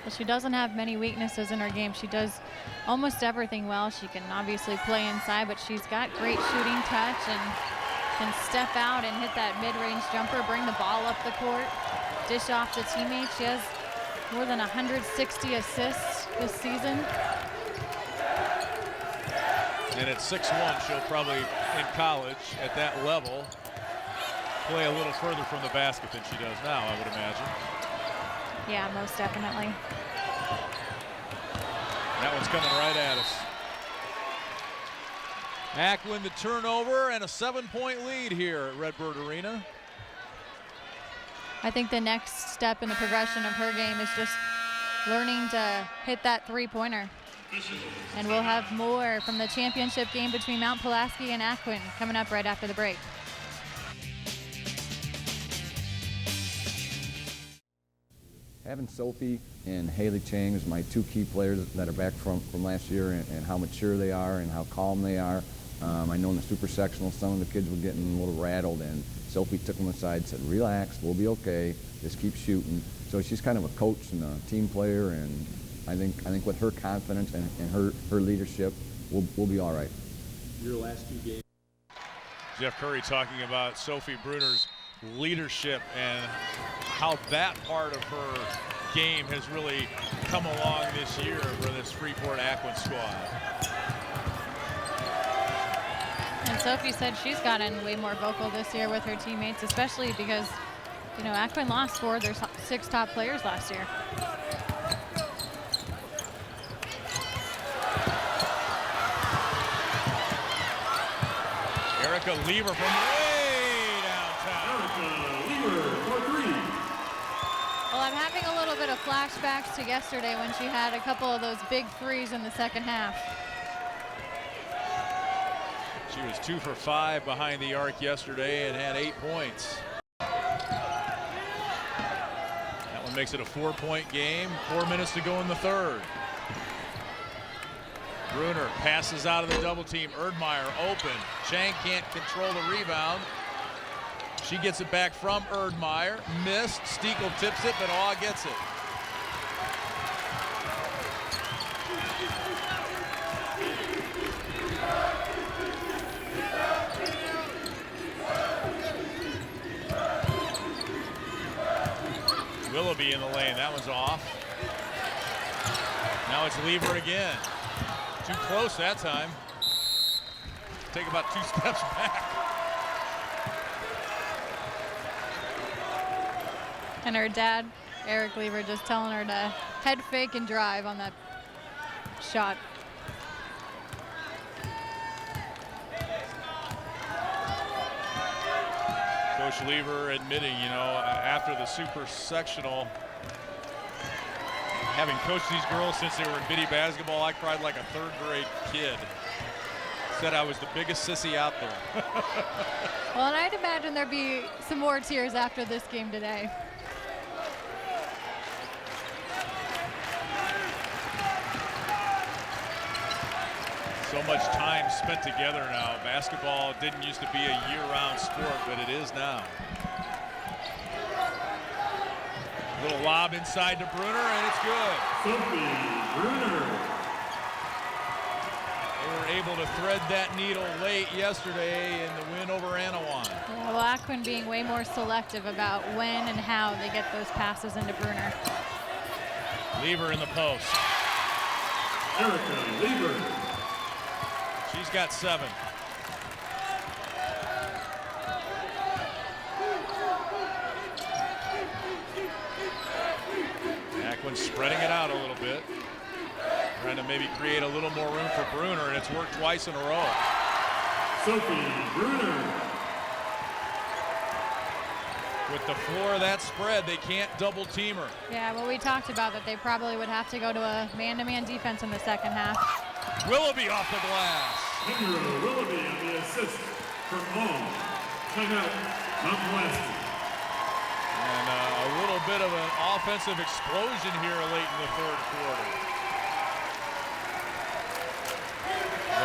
Well, she doesn't have many weaknesses in her game. She does almost everything well. She can obviously play inside, but she's got great shooting touch and can step out and hit that mid-range jumper, bring the ball up the court, dish off to teammates. She has more than 160 assists this season. And at 6'1", she'll probably, in college, at that level, play a little further from the basket than she does now, I would imagine. Yeah, most definitely. That one's coming right at us. Aquin the turnover and a 7-point lead here at Redbird Arena. I think the next step in the progression of her game is just learning to hit that three-pointer. And we'll have more from the championship game between Mount Pulaski and Aquin coming up right after the break. Having Sophie and Haley Chang as my two key players that are back from last year, and how mature they are and how calm they are. I know in the super sectional some of the kids were getting a little rattled, and Sophie took them aside and said, relax, we'll be okay, just keep shooting. So she's kind of a coach and a team player, and I think with her confidence and her leadership, we'll be all right. Your last 2 games. Jeff Curry talking about Sophie Bruner's leadership and how that part of her game has really come along this year for this Freeport Aquin squad. And Sophie said she's gotten way more vocal this year with her teammates, especially because, you know, Aquin lost 4 of their 6 top players last year. Erica Lever from way downtown. Erica Lever for 3. Well, I'm having a little bit of flashbacks to yesterday when she had a couple of those big threes in the second half. She was 2 for 5 behind the arc yesterday and had 8 points. That one makes it a 4-point game. 4 minutes to go in the third. Bruner passes out of the double team. Erdmeyer open. Chang can't control the rebound. She gets it back from Erdmeyer. Missed. Steekel tips it, but Awe gets it. Willoughby in the lane. That one's off. Now it's Lever again. Too close that time. Take about 2 steps back. And her dad, Eric Lever, just telling her to head fake and drive on that shot. Coach Lever admitting, you know, after the super sectional, having coached these girls since they were in bitty basketball, I cried like a 3rd grade kid. Said I was the biggest sissy out there. Well, and I'd imagine there'd be some more tears after this game today. So much time spent together now. Basketball didn't used to be a year-round sport, but it is now. Little lob inside to Bruner, and it's good. Sophie Bruner. They were able to thread that needle late yesterday in the win over Anawan. Yeah, well, Aquin being way more selective about when and how they get those passes into Bruner. Lever in the post. Erica Lever. She's got 7. Aquin spreading it out a little bit. Trying to maybe create a little more room for Bruner, and it's worked twice in a row. Sophie Bruner. With the floor of that spread, they can't double team her. Yeah, well, we talked about that they probably would have to go to a man-to-man defense in the second half. Willoughby off the glass. Henry Willoughby on the assist from home. Timeout, Mount Pulaski. And a little bit of an offensive explosion here late in the 3rd quarter.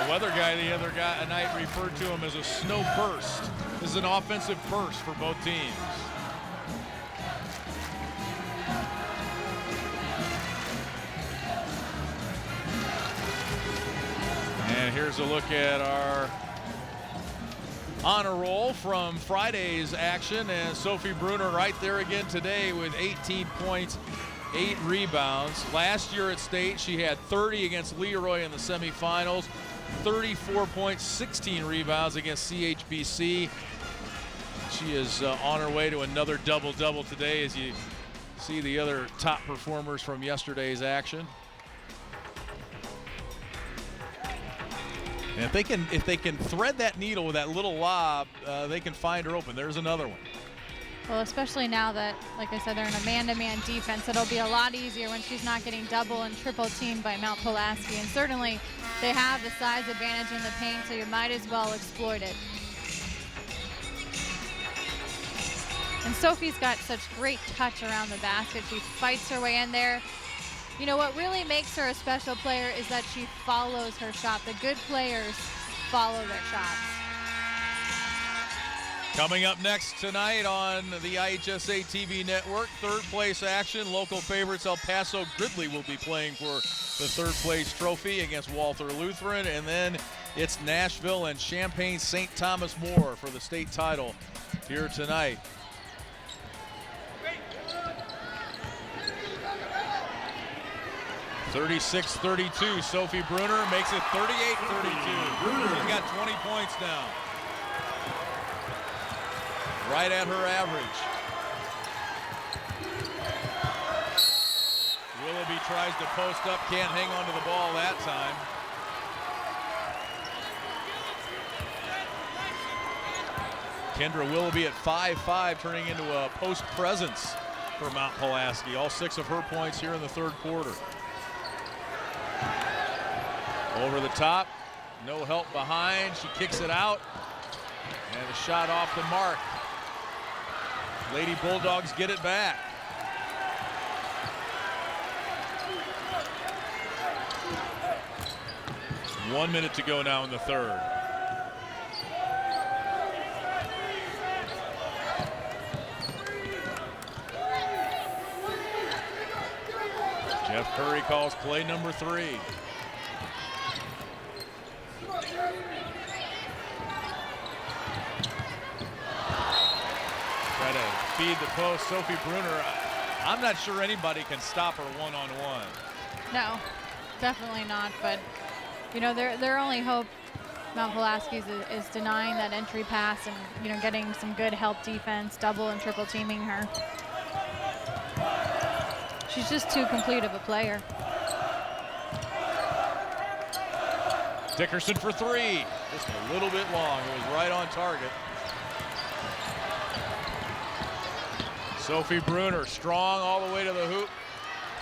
The weather guy the other night referred to him as a snow burst. This is an offensive burst for both teams. And here's a look at our honor roll from Friday's action, and Sophie Bruner right there again today with 18 points, 8 rebounds. Last year at state, she had 30 against Leroy in the semifinals, 34 points, 16 rebounds against CHBC. She is on her way to another double-double today as you see the other top performers from yesterday's action. And if they can thread that needle with that little lob, they can find her open. There's another one. Well, especially now that, like I said, they're in a man-to-man defense, it'll be a lot easier when she's not getting double and triple teamed by Mount Pulaski. And certainly they have the size advantage in the paint, so you might as well exploit it. And Sophie's got such great touch around the basket. She fights her way in there. You know, what really makes her a special player is that she follows her shot. The good players follow their shots. Coming up next tonight on the IHSA TV network, third place action. Local favorites El Paso Gridley will be playing for the third place trophy against Walther Lutheran. And then it's Nashville and Champaign St. Thomas More for the state title here tonight. (36-32). Sophie Bruner makes it 38-32. She's got 20 points now. Right at her average. Willoughby tries to post up, can't hang on to the ball that time. Kendra Willoughby at 5'5", turning into a post presence for Mount Pulaski. All 6 of her points here in the third quarter. Over the top, no help behind. She kicks it out, and a shot off the mark. Lady Bulldogs get it back. One minute to go now in the third. Jeff Curry calls play number 3. Try to feed the post. Sophie Bruner, I'm not sure anybody can stop her one-on-one. No, definitely not. But, you know, their only hope, Mount Pulaski's, is denying that entry pass and, you know, getting some good help defense, double and triple teaming her. She's just too complete of a player. Dickerson for 3. Just a little bit long. It was right on target. Sophie Bruner strong all the way to the hoop.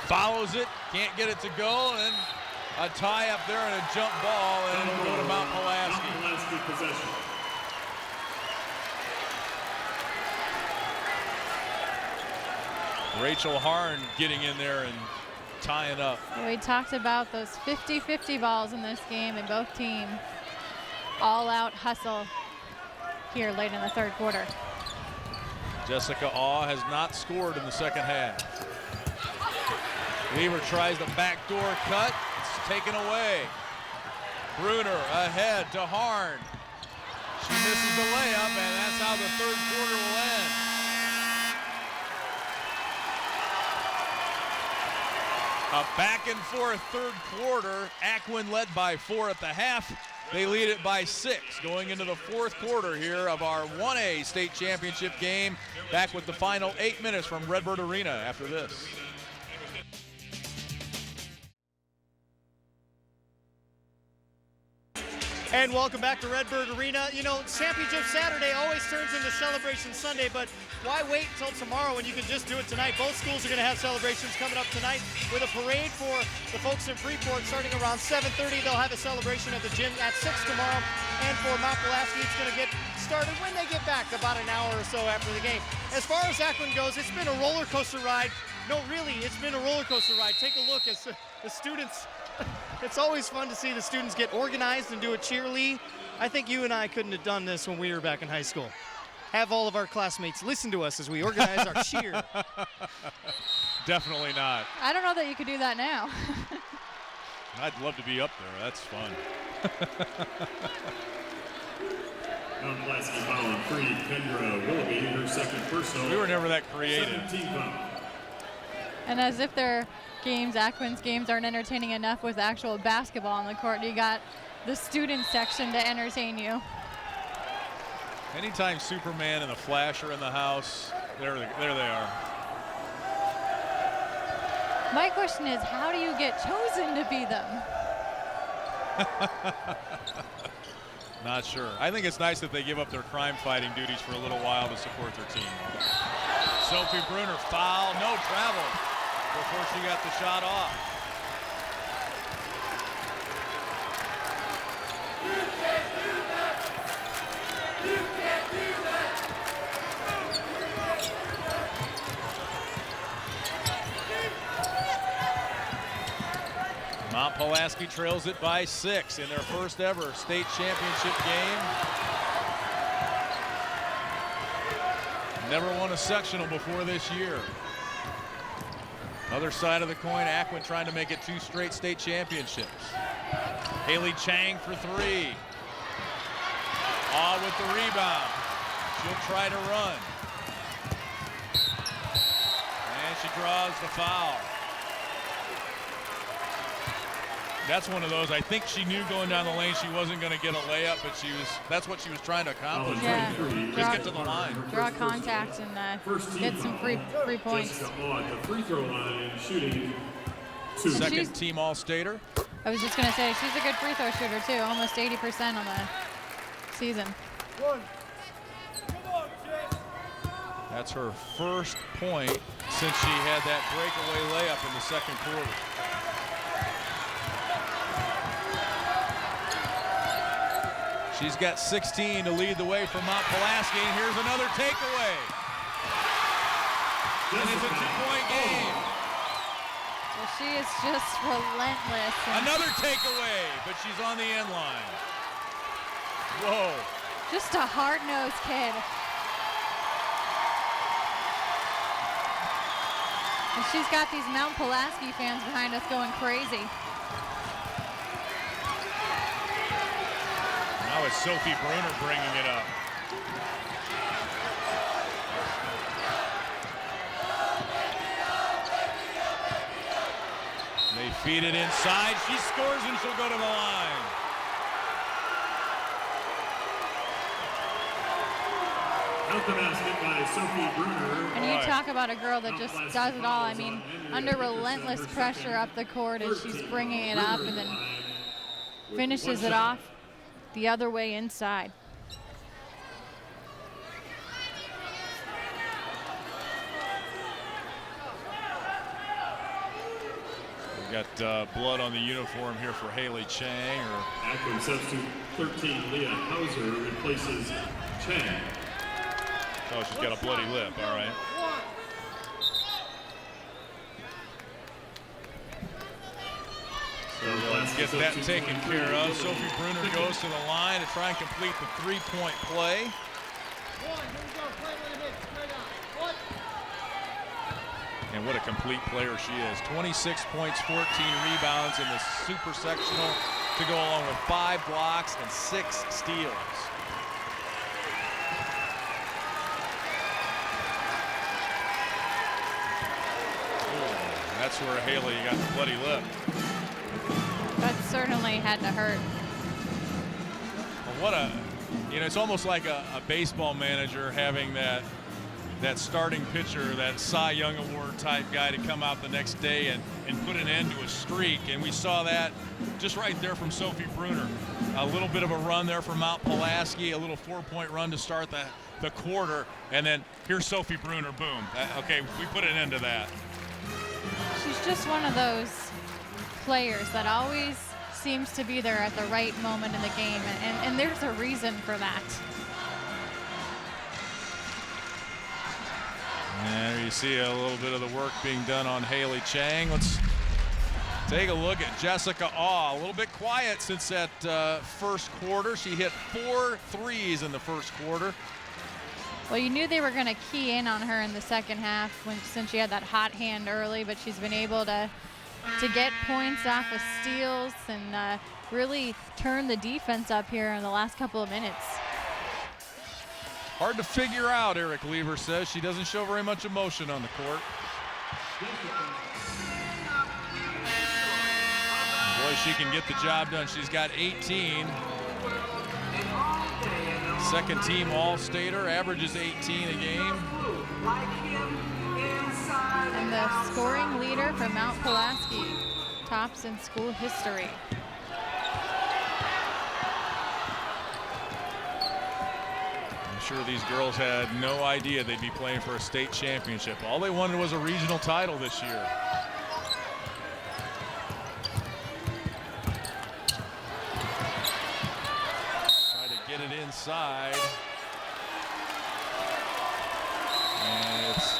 Follows it. Can't get it to go. And a tie up there and a jump ball. And it'll go to Mount Pulaski. Mount Pulaski possession. Rachel Harn getting in there and tying up. We talked about those 50-50 balls in this game, and both teams all out hustle here late in the third quarter. Jessica Awe has not scored in the second half. Lever tries the backdoor cut. It's taken away. Bruner ahead to Harn. She misses the layup, and that's how the third quarter will end. A back and forth third quarter. Aquin led by 4 at the half. They lead it by 6 going into the fourth quarter here of our 1A state championship game. Back with the final 8 minutes from Redbird Arena after this. And welcome back to Redbird Arena. You know, Championship Saturday always turns into Celebration Sunday, but why wait until tomorrow when you can just do it tonight? Both schools are going to have celebrations coming up tonight with a parade for the folks in Freeport starting around 7:30. They'll have a celebration at the gym at 6 tomorrow. And for Mount Pulaski, it's going to get started when they get back, about an hour or so after the game. As far as Aquin goes, it's been a roller coaster ride. No, really, it's been a roller coaster ride. Take a look as the students. It's always fun to see the students get organized and do a cheerlead. I think you and I couldn't have done this when we were back in high school. Have all of our classmates listen to us as we organize our cheer. Definitely not. I don't know that you could do that now. I'd love to be up there. That's fun. Mount Pulaski foul on 3. Kendra Willoughby, her second personal. We were never that creative. 17 foul. And as if their games, Aquin's games, aren't entertaining enough with actual basketball on the court, you got the student section to entertain you. Anytime Superman and the Flash are in the house, there they are. My question is, how do you get chosen to be them? Not sure. I think it's nice that they give up their crime-fighting duties for a little while to support their team. Sophie Bruner, foul, no travel before she got the shot off. Mount Pulaski trails it by 6 in their first ever state championship game. Never won a sectional before this year. Other side of the coin, Aquin trying to make it 2 straight state championships. Haley Chang for 3. Aw with the rebound. She'll try to run. And she draws the foul. That's one of those, I think she knew going down the lane she wasn't going to get a layup, but that's what she was trying to accomplish. Yeah. Just get to the line. Draw contact and get some free points. The free throw line shooting 2. Second team All-Stater. I was just going to say, she's a good free throw shooter too, almost 80% on the season. That's her first point since she had that breakaway layup in the second quarter. She's got 16 to lead the way for Mount Pulaski, and here's another takeaway. And it's a 2-point game. Well, she is just relentless. Another takeaway, but she's on the end line. Whoa. Just a hard-nosed kid. And she's got these Mount Pulaski fans behind us going crazy. Now it's Sophie Bruner bringing it up. They feed it inside. She scores and she'll go to the line. Out the basket by Sophie Bruner. And you talk about a girl that just does it all. I mean, under relentless pressure up the court as she's bringing it up and then finishes it off the other way inside. We've got blood on the uniform here for Haley Chang. Aquin substitute 13, Leah Hauser replaces Chang. Oh, she's got a bloody lip, all right. So let's get that taken care of. Sophie Bruner goes to the line to try and complete the 3-point play. And what a complete player she is. 26 points, 14 rebounds in the super sectional to go along with 5 blocks and 6 steals. That's where Haley got the bloody lip. That certainly had to hurt. Well, what a, it's almost like a baseball manager having that starting pitcher, that Cy Young Award type guy to come out the next day and put an end to a streak. And we saw that just right there from Sophie Bruner. A little bit of a run there for Mount Pulaski, a little 4-point run to start the quarter. And then here's Sophie Bruner, boom. Okay, we put an end to that. She's just one of those players that always seems to be there at the right moment in the game, and there's a reason for that. And there you see a little bit of the work being done on Haley Chang. Let's take a look at Jessica Aw. A little bit quiet since that first quarter. She hit 4 threes in the first quarter. Well, you knew they were going to key in on her in the second half since she had that hot hand early, but she's been able to get points off of steals and really turn the defense up here in the last couple of minutes. Hard to figure out, Eric Lever says. She doesn't show very much emotion on the court. Boy, she can get the job done. She's got 18. Second team All-Stater, averages 18 a game. And the scoring leader for Mount Pulaski, tops in school history. I'm sure these girls had no idea they'd be playing for a state championship. All they wanted was a regional title this year. Get it inside. And it's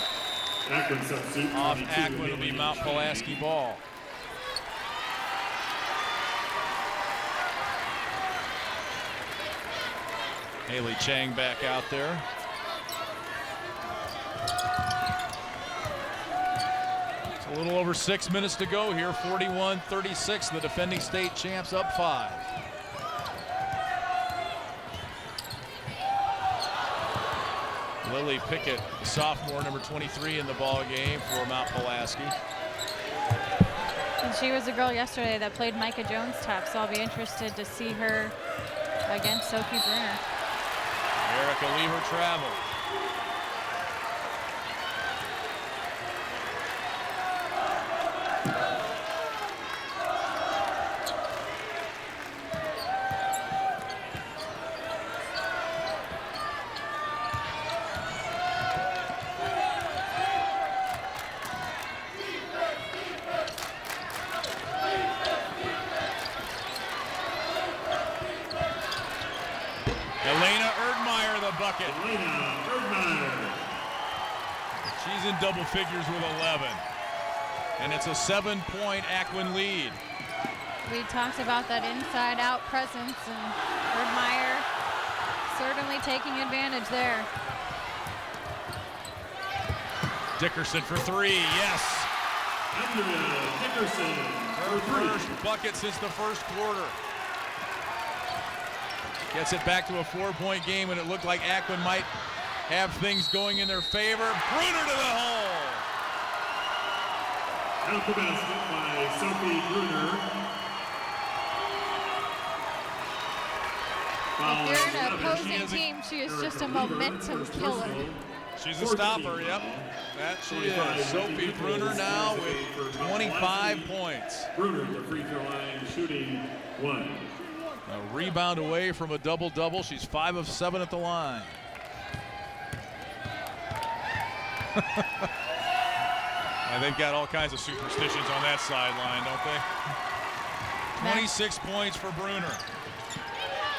Aquin substitute. off Aquin. Will be Mount Pulaski ball. Haley Chang back out there. It's a little over 6 minutes to go here. 41-36. The defending state champs up 5. Lily Pickett, sophomore, number 23 in the ball game for Mount Pulaski. And she was a girl yesterday that played Micah Jones top, so I'll be interested to see her against Sophie Bruner. Erica Lever travel. She's in double figures with 11. And it's a 7-point Aquin lead. We talked about that inside-out presence, and Erdmeyer certainly taking advantage there. Dickerson for 3, yes. Dickerson, her first bucket since the first quarter. Gets it back to a 4-point game, and it looked like Aquin might have things going in their favor. Bruner to the hole. Out the basket by Sophie Bruner. If you're an opposing team, she is just a momentum killer. She's a stopper, yep. That she is. Sophie Bruner now with 25 points. Bruner at the free throw line shooting 1. A rebound away from a double-double. She's 5 of 7 at the line. They've got all kinds of superstitions on that sideline, don't they? 26 points for Bruner.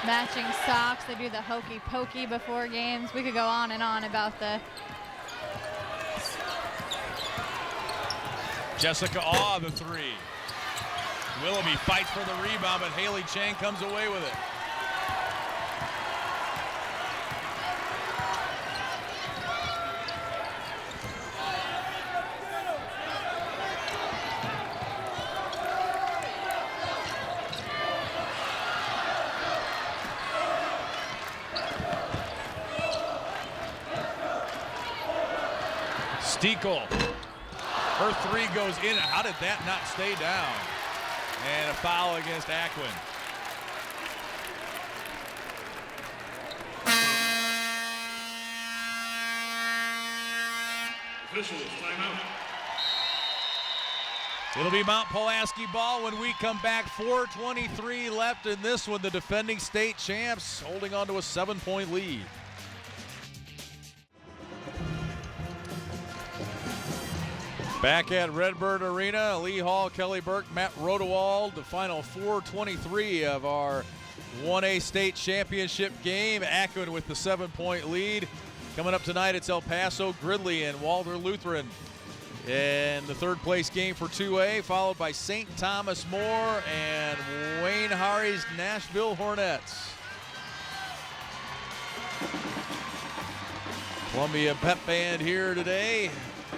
Matching socks. They do the hokey pokey before games. We could go on and on about the. Jessica Aw, the 3. Willoughby fights for the rebound, but Haley Chang comes away with it. Steekel, her 3 goes in. How did that not stay down? And a foul against Aquin. Officials, timeout. It'll be Mount Pulaski ball when we come back. 4:23 left in this one. The defending state champs holding on to a 7-point lead. Back at Redbird Arena, Lee Hall, Kelly Burke, Matt Rodewald, the final 4:23 of our 1A state championship game. Aquin with the 7-point lead. Coming up tonight, it's El Paso, Gridley, and Walter Lutheran in the 3rd place game for 2A, followed by St. Thomas More and Wayne Harry's Nashville Hornets. Columbia Pep Band here today,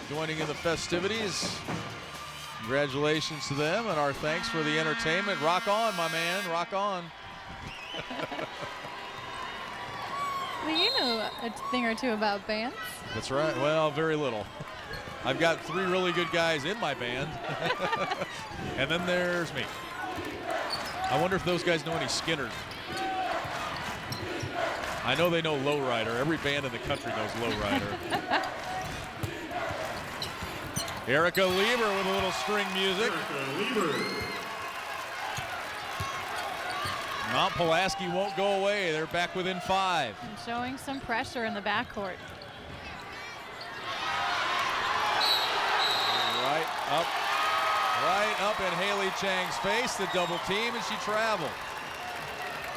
joining in the festivities. Congratulations to them, and our thanks for the entertainment. Rock on, my man, rock on. Well, you know a thing or two about bands. That's right, well, very little. I've got 3 really good guys in my band, and then there's me. I wonder if those guys know any Skinner. I know they know Lowrider. Every band in the country knows Lowrider. Erica Lever with a little string music. Erica Lever. Mount Pulaski won't go away. They're back within 5. And showing some pressure in the backcourt. Right up in Haley Chang's face, the double team, and she traveled.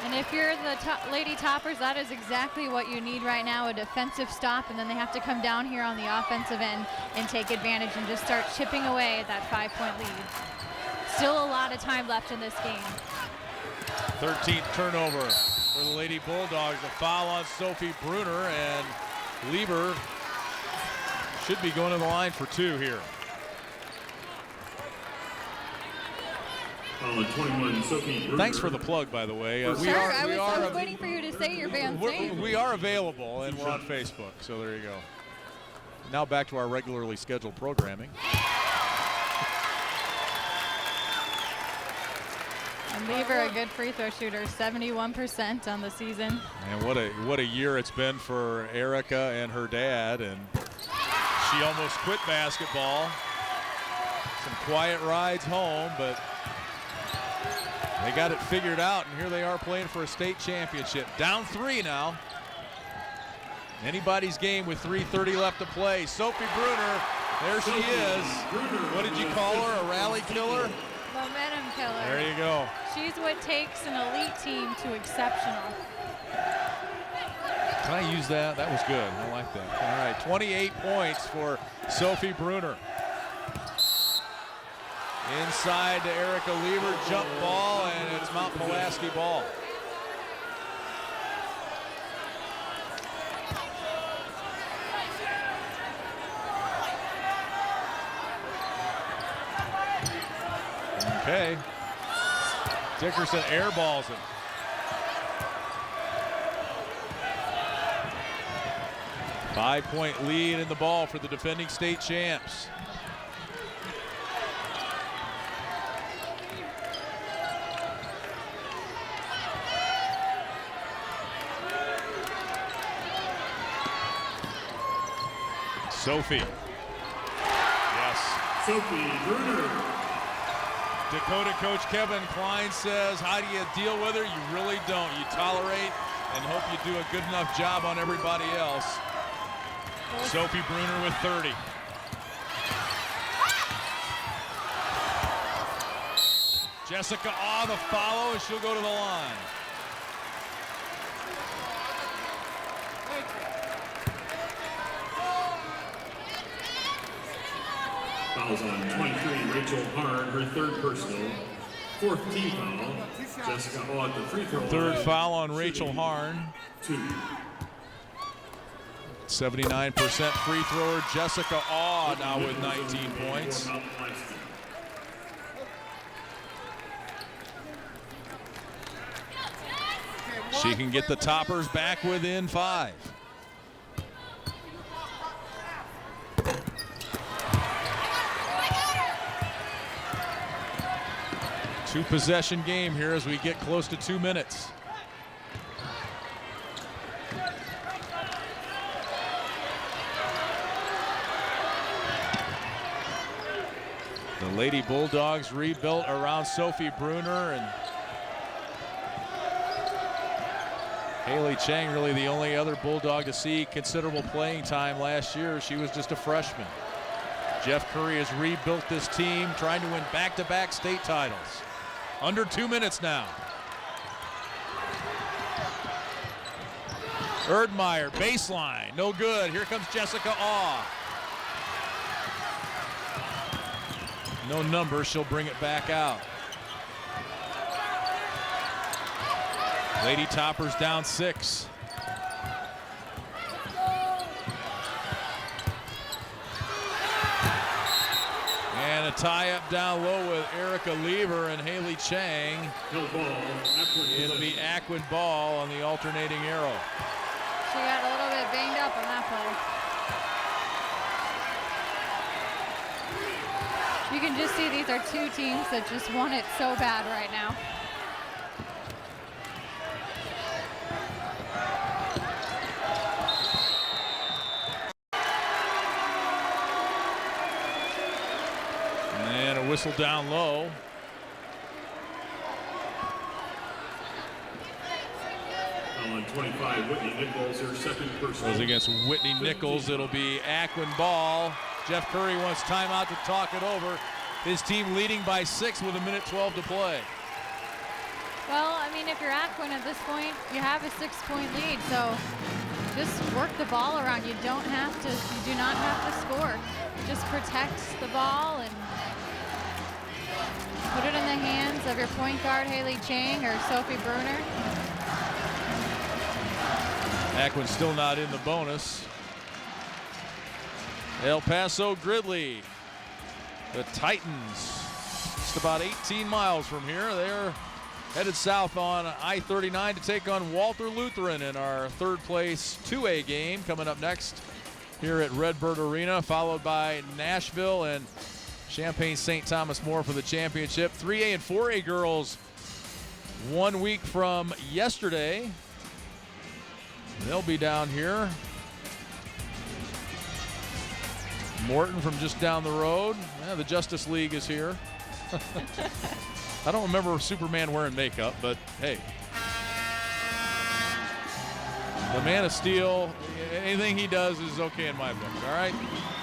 And if you're the Lady Toppers, that is exactly what you need right now, a defensive stop, and then they have to come down here on the offensive end and take advantage and just start chipping away at that 5-point lead. Still a lot of time left in this game. 13th turnover for the Lady Bulldogs. A foul on Sophie Bruner, and Lieber should be going to the line for 2 here. Foul on 21, Sophie Bruner. Thanks for the plug, by the way. I was waiting for you to say your band's name. We are available, and we're on Facebook, so there you go. Now back to our regularly scheduled programming. And Lieber, a good free throw shooter, 71% on the season. And what a year it's been for Erica and her dad, and she almost quit basketball. Some quiet rides home, but they got it figured out, and here they are playing for a state championship. Down 3 now. Anybody's game with 3:30 left to play. Sophie Bruner, there she is. What did you call her, a rally killer? Momentum killer. There you go. She's what takes an elite team to exceptional. Can I use that? That was good. I like that. All right, 28 points for Sophie Bruner. Inside to Erica Lieber, jump ball, and it's Mount Pulaski ball. Okay. Dickerson airballs it. Five-point lead in the ball for the defending state champs. Sophie. Yes. Sophie Bruner. Dakota coach Kevin Klein says, how do you deal with her? You really don't. You tolerate and hope you do a good enough job on everybody else. Sophie Bruner with 30. Jessica Awe the follow, and she'll go to the line. Fouls on 23, Rachel Harn, her 3rd personal. 4th team foul. Jessica Awe at the free throw line. 3rd foul on Rachel Harn. 2. 79% free thrower Jessica Awe now with 19 points. She can get the Toppers back within 5. Two-possession game here as we get close to 2 minutes. The Lady Bulldogs rebuilt around Sophie Bruner, and Haley Chang really the only other Bulldog to see considerable playing time last year. She was just a freshman. Jeff Curry has rebuilt this team, trying to win back-to-back state titles. Under 2 minutes now. Erdmeyer, baseline, no good. Here comes Jessica Awe. No number, she'll bring it back out. Lady Toppers down 6. And a tie-up down low with Erica Lieber and Haley Chang. It'll be Aquin ball on the alternating arrow. She got a little bit banged up on that play. You can just see these are 2 teams that just want it so bad right now. And a whistle down low. On 25, Whitney Nichols, her 2nd personal. Goes against Whitney Nichols. It'll be Aquin ball. Jeff Curry wants timeout to talk it over. His team leading by 6 with 1:12 to play. Well, I mean, if you're Aquin at this point, you have a 6-point lead, so just work the ball around. You do not have to score. Just protect the ball and put it in the hands of your point guard, Haley Chang or Sophie Bruner. Aquin still not in the bonus. El Paso Gridley, the Titans, just about 18 miles from here. They're headed south on I-39 to take on Walter Lutheran in our third place 2A game coming up next here at Redbird Arena, followed by Nashville and Champaign St. Thomas More for the championship. 3A and 4A girls 1 week from yesterday. They'll be down here. Morton from just down the road. Yeah, the Justice League is here. I don't remember Superman wearing makeup, but hey. The Man of Steel, anything he does is okay in my book, all right?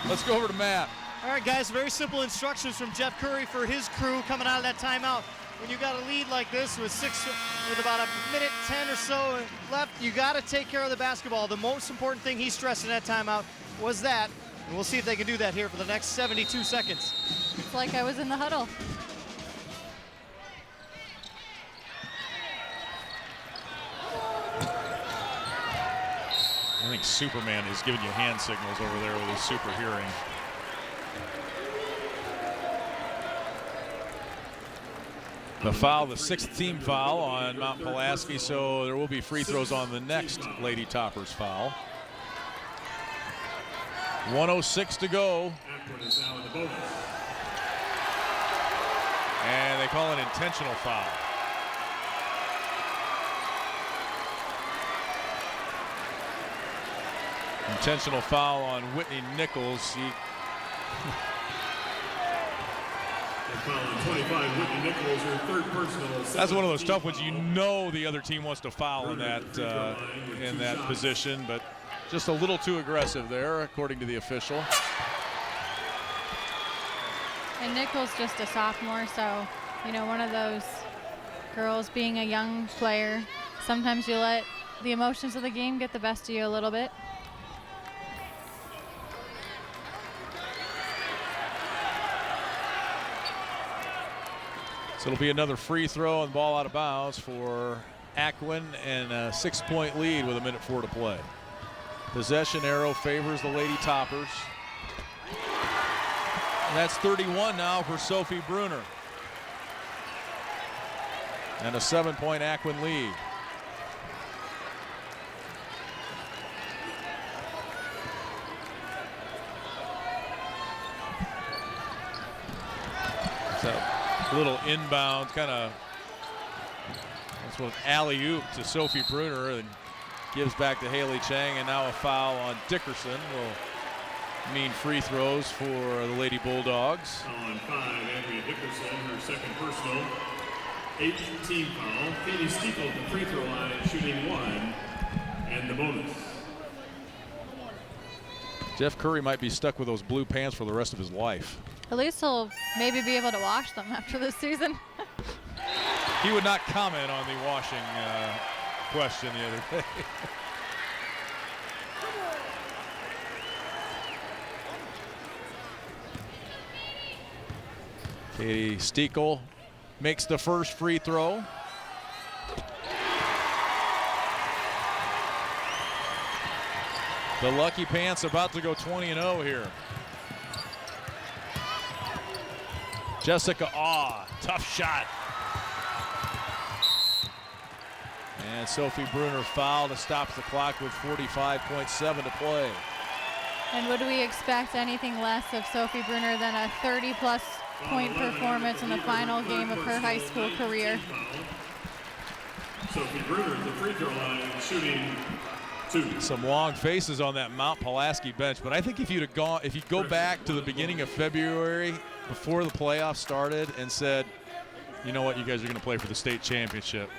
Let's go over to Matt. All right, guys, very simple instructions from Jeff Curry for his crew coming out of that timeout. When you got a lead like this with about a minute 10 or so left, you got to take care of the basketball. The most important thing he stressed in that timeout was that. And we'll see if they can do that here for the next 72 seconds. It's like I was in the huddle. I think Superman is giving you hand signals over there with his super hearing. The foul, the sixth team foul on Mount Pulaski, so there will be free throws on the next Lady Toppers foul. 1:06 to go. And they call an intentional foul. Intentional foul on Whitney Nichols. Foul 25, Whitney Nichols, her third personal. That's one of those tough ones. You know the other team wants to foul in that position, but just a little too aggressive there, according to the official. And Nichols just a sophomore, so, you know, one of those girls being a young player, sometimes you let the emotions of the game get the best of you a little bit. So it'll be another free throw and ball out of bounds for Aquin, and a 6-point lead with 1:04 to play. Possession arrow favors the Lady Toppers. And that's 31 now for Sophie Bruner. And a 7-point Aquin lead. So little inbound kind of, that's what alley-oop to Sophie Bruner, and gives back to Haley Chang, and now a foul on Dickerson will mean free throws for the Lady Bulldogs. Foul on 5, Andrea Dickerson, her second personal. 8th team foul. Katie Stiefel at the free throw line, shooting 1, and the bonus. Jeff Curry might be stuck with those blue pants for the rest of his life. At least he'll maybe be able to wash them after this season. He would not comment on the washing question the other day. Katie Stiefel makes the first free throw. The Lucky Pants about to go 20-0 here. Jessica tough shot. And Sophie Bruner fouled to stop the clock with 45.7 to play. And would we expect anything less of Sophie Bruner than a 30-plus point performance in the final game of her high school career? Sophie Bruner at the free throw line, shooting 2. Some long faces on that Mount Pulaski bench, but I think if you go back to the beginning of February, before the playoffs started, and said, you know what, you guys are going to play for the state championship,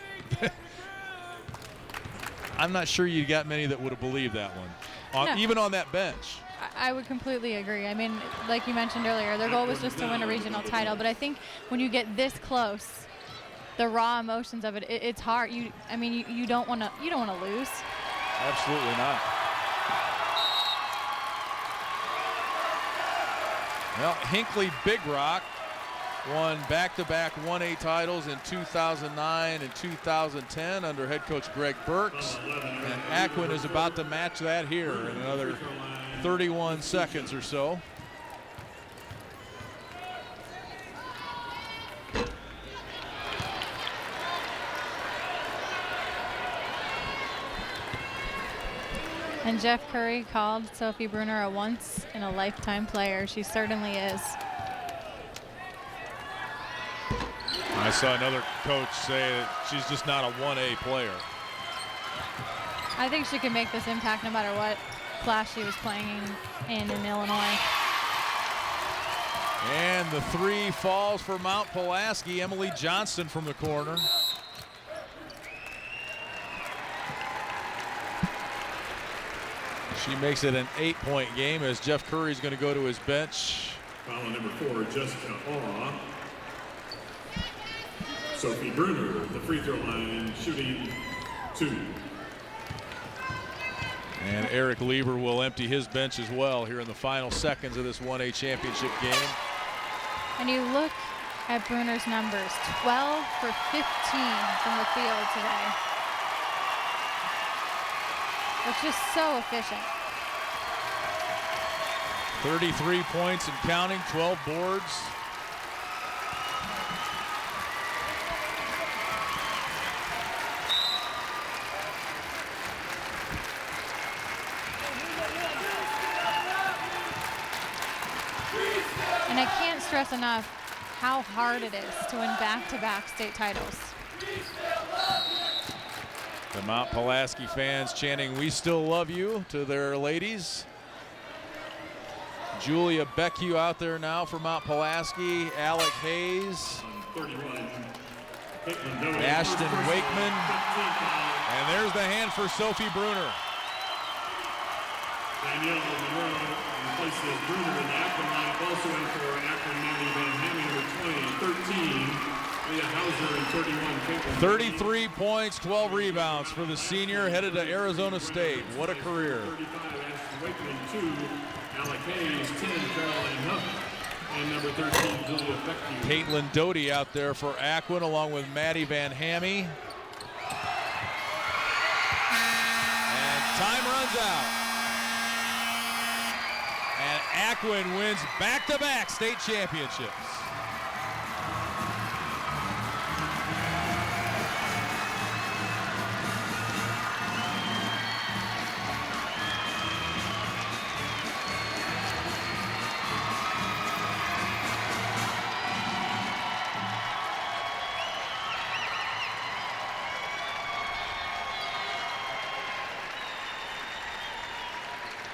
I'm not sure you got many that would have believed that one, No. even on that bench. I would completely agree. I mean, like you mentioned earlier, their goal was just to win a regional title, but I think when you get this close, the raw emotions of it, it's hard. You don't want to lose. Absolutely not. Well, Hinckley Big Rock won back-to-back 1A titles in 2009 and 2010 under head coach Greg Burks. And Aquin is about to match that here in another 31 seconds or so. And Jeff Curry called Sophie Bruner a once-in-a-lifetime player. She certainly is. I saw another coach say that she's just not a 1A player. I think she could make this impact no matter what class she was playing in Illinois. And the three falls for Mount Pulaski. Emily Johnston from the corner. She makes it an 8-point game as Jeff Curry's going to go to his bench. Foul number 4, Jessica Awe. Sophie Bruner at the free throw line, shooting 2. And Eric Lieber will empty his bench as well here in the final seconds of this 1A championship game. And you look at Bruner's numbers, 12 for 15 from the field today. It's just so efficient. 33 points and counting, 12 boards. And I can't stress enough how hard it is to win back-to-back state titles. The Mount Pulaski fans chanting, "We still love you," to their ladies. Julia Beckhue out there now for Mount Pulaski. Alec Hayes. 31. Ashton Wakeman. And there's the hand for Sophie Bruner. Danielle Monroe replaces Bruner in the Aquin lineup. Also in for Aquin, Mandy Van Hamming, number 20, 13. Leah Hauser and 31. Caitlin 33 points, 12 rebounds for the senior headed to Arizona State. What a career. 35, Ashton Wakeman, 2. Alec Hayes, 10. Caroline Huff. And number 13, Julia Beckhue. Caitlin Doty out there for Aquin along with Maddie Van Hamming. And time runs out. And Aquin wins back-to-back state championships.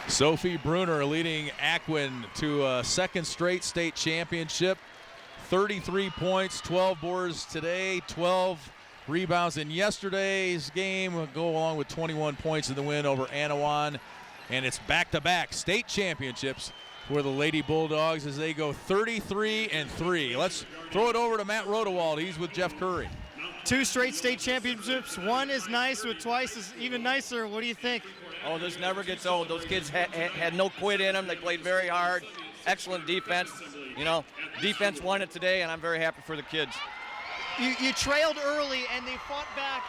Sophie Bruner leading Aquin to a second straight state championship. 33 points, 12 boards today, 12 rebounds in yesterday's game. Go along with 21 points in the win over Anawan. And it's back-to-back state championships for the Lady Bulldogs as they go 33-3. Let's throw it over to Matt Rodewald. He's with Jeff Curry. 2 straight state championships. One is nice, but twice is even nicer. What do you think? Oh, this never gets old. Those kids had no quit in them. They played very hard. Excellent defense. You know, defense won it today, and I'm very happy for the kids. You trailed early, and they fought back.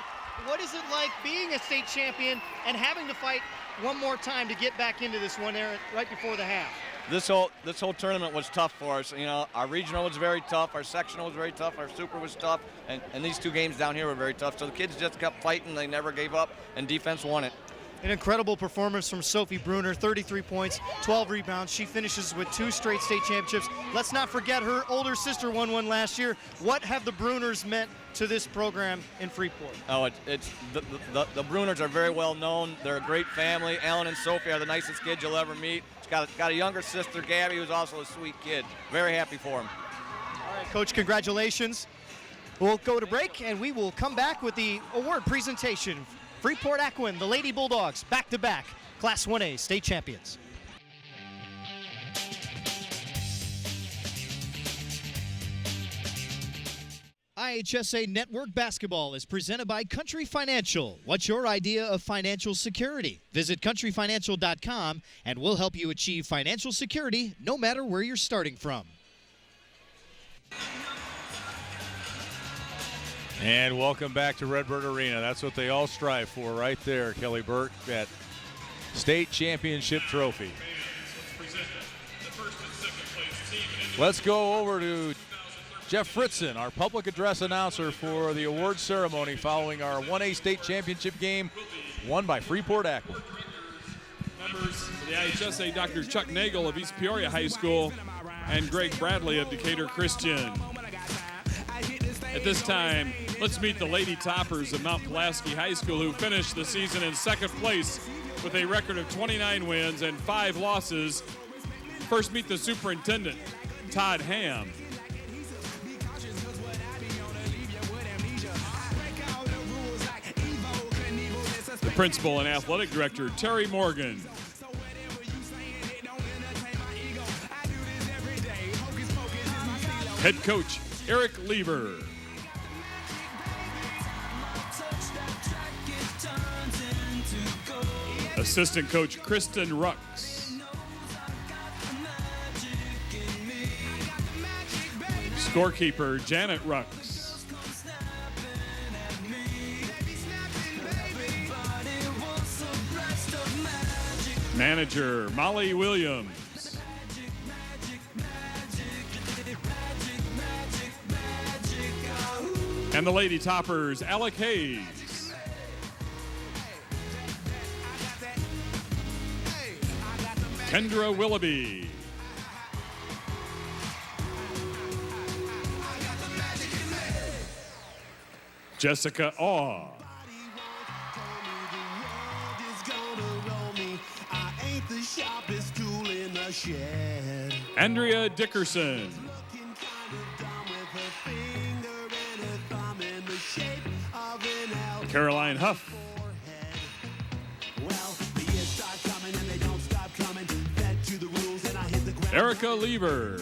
What is it like being a state champion and having to fight one more time to get back into this one there right before the half? This whole tournament was tough for us. You know, our regional was very tough, our sectional was very tough, our super was tough, and these 2 games down here were very tough. So the kids just kept fighting. They never gave up, and defense won it. An incredible performance from Sophie Bruner, 33 points, 12 rebounds. She finishes with 2 straight state championships. Let's not forget her older sister won one last year. What have the Bruners meant to this program in Freeport? Oh, the Bruners are very well known. They're a great family. Ellen and Sophie are the nicest kids you'll ever meet. She's got a younger sister, Gabby, who's also a sweet kid. Very happy for them. All right, Coach, congratulations. We'll go to break, and we will come back with the award presentation. Freeport Aquin, the Lady Bulldogs, back-to-back Class 1A state champions. IHSA Network Basketball is presented by Country Financial. What's your idea of financial security? Visit countryfinancial.com and we'll help you achieve financial security no matter where you're starting from. And welcome back to Redbird Arena. That's what they all strive for right there, Kelly Burke, that state championship trophy. Let's go over to Jeff Fritzen, our public address announcer for the award ceremony following our 1A state championship game won by Freeport Aquin. Members of the IHSA, Dr. Chuck Nagel of East Peoria High School and Greg Bradley of Decatur Christian. At this time, let's meet the Lady Toppers of Mount Pulaski High School, who finished the season in second place with a record of 29 wins and 5 losses. First, meet the superintendent, Todd Ham. The principal and athletic director, Terry Morgan. Head coach, Eric Lieber. Assistant coach, Kristen Rux. Scorekeeper, Janet Rux. Manager, Molly Williams. And the Lady Toppers, Alec Hayes. Kendra Willoughby. Jessica Awe. Andrea Dickerson. Caroline Huff. Erica Lieber.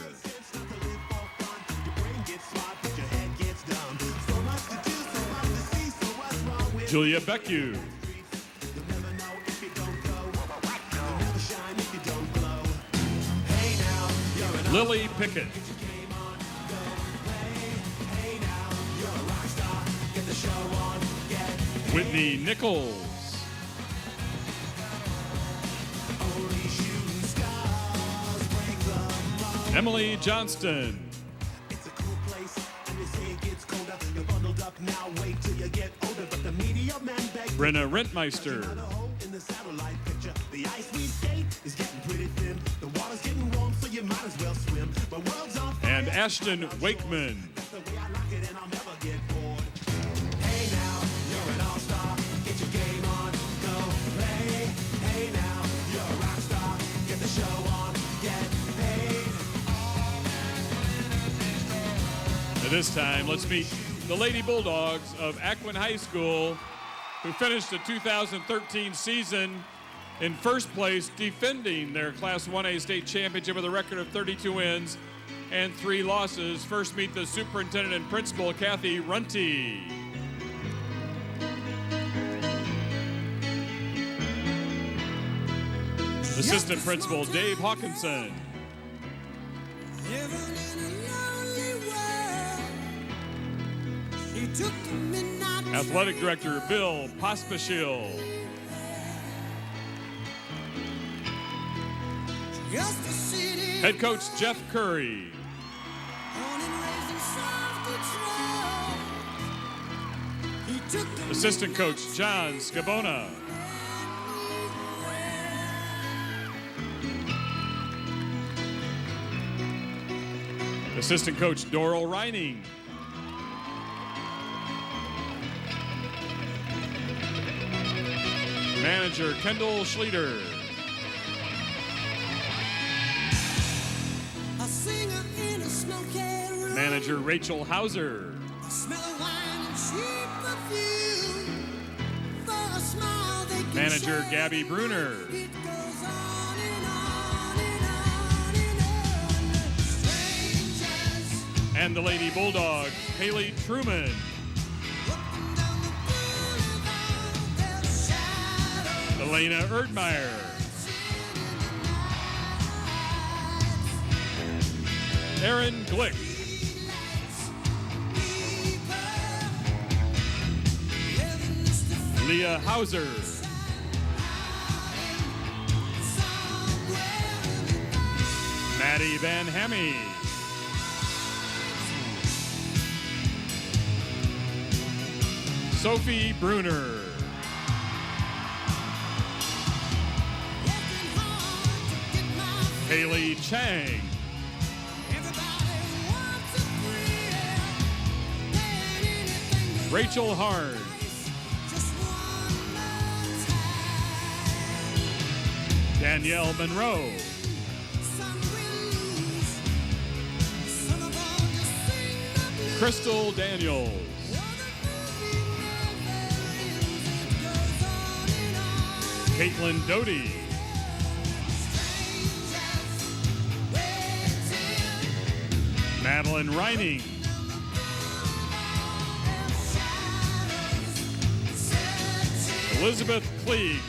Julia Beckew. Lily Pickett. Whitney Nichols. Emily Johnston. Brenna Rentmeister. And Ashton Wakeman. At this time, let's meet the Lady Bulldogs of Aquin High School, who finished the 2013 season in first place, defending their Class 1A state championship with a record of 32 wins and 3 losses. First, meet the superintendent and principal, Kathy Runty. Assistant principal, Dave Hawkinson. Athletic director, Bill Pospashil. Head coach, Jeff Curry. Assistant coach, John Scabona. Assistant coach, Doral Reining. Manager, Kendall Schleter. Manager, Rachel Hauser. Manager, Gabby Bruner. And the Lady Bulldogs, Haley Truman. Elena Erdmeyer. Aaron Glick. Leah Hauser. Maddie Van Hemme. Sophie Bruner. Haley Chang. Rachel Hard. Danielle Monroe. Crystal Daniels. Caitlin Doty. Madeline Reining. Elizabeth Klieg.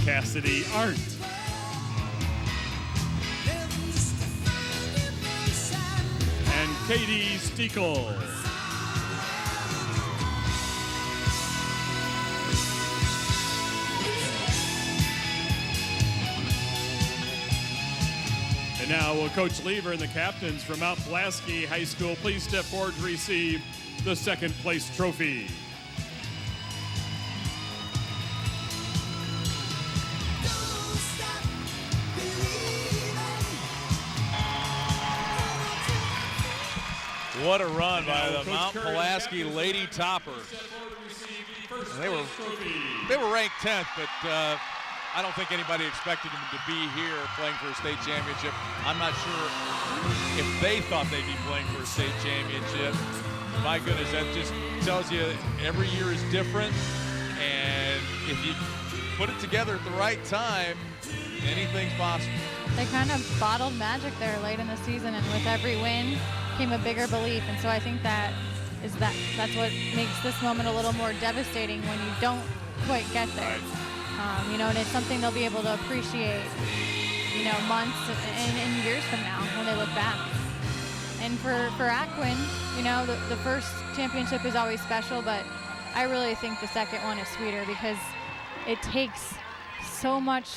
Cassidy Arndt. And Katie Steekel. And now will Coach Lever and the captains from Mount Pulaski High School please step forward to receive the second place trophy. What a run by the Mount Pulaski Lady Toppers. They were ranked 10th, but I don't think anybody expected them to be here playing for a state championship. I'm not sure if they thought they'd be playing for a state championship. My goodness, that just tells you every year is different, and if you put it together at the right time, anything's possible. They kind of bottled magic there late in the season, and with every win came a bigger belief. And so I think that's what makes this moment a little more devastating when you don't quite get there. You know, and it's something they'll be able to appreciate, you know, months and years from now when they look back. And for Aquin, you know, the first championship is always special, but I really think the second one is sweeter because it takes so much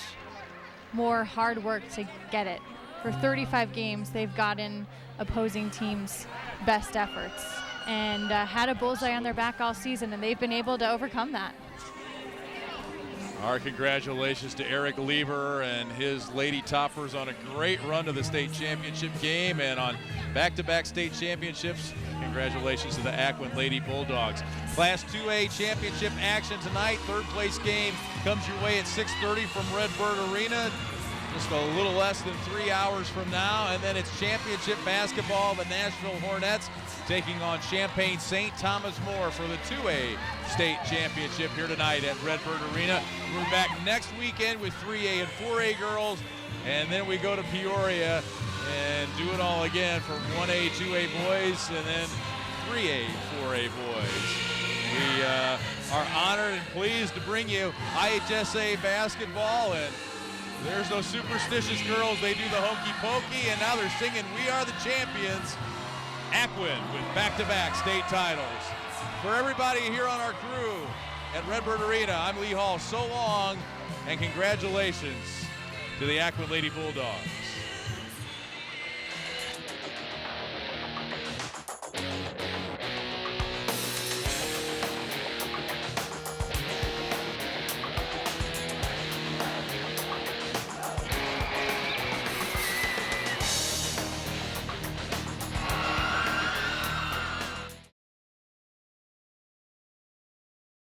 more hard work to get it. For 35 games, they've gotten opposing teams' best efforts and had a bullseye on their back all season, and they've been able to overcome that. Our congratulations to Eric Lever and his Lady Toppers on a great run to the state championship game and on back-to-back state championships. Congratulations to the Aquin Lady Bulldogs. Class 2A championship action tonight. Third place game comes your way at 6:30 from Redbird Arena. Just a little less than 3 hours from now. And then it's championship basketball. The Nashville Hornets taking on Champaign St. Thomas More for the 2A state championship here tonight at Redbird Arena. We're back next weekend with 3A and 4A girls. And then we go to Peoria and do it all again for 1A, 2A boys, and then 3A, 4A boys. We are honored and pleased to bring you IHSA basketball, and there's those superstitious girls. They do the hokey pokey, and now they're singing "We Are the Champions." Aquin with back-to-back state titles. For everybody here on our crew at Redbird Arena, I'm Lee Hall. So long, and congratulations to the Aquin Lady Bulldogs.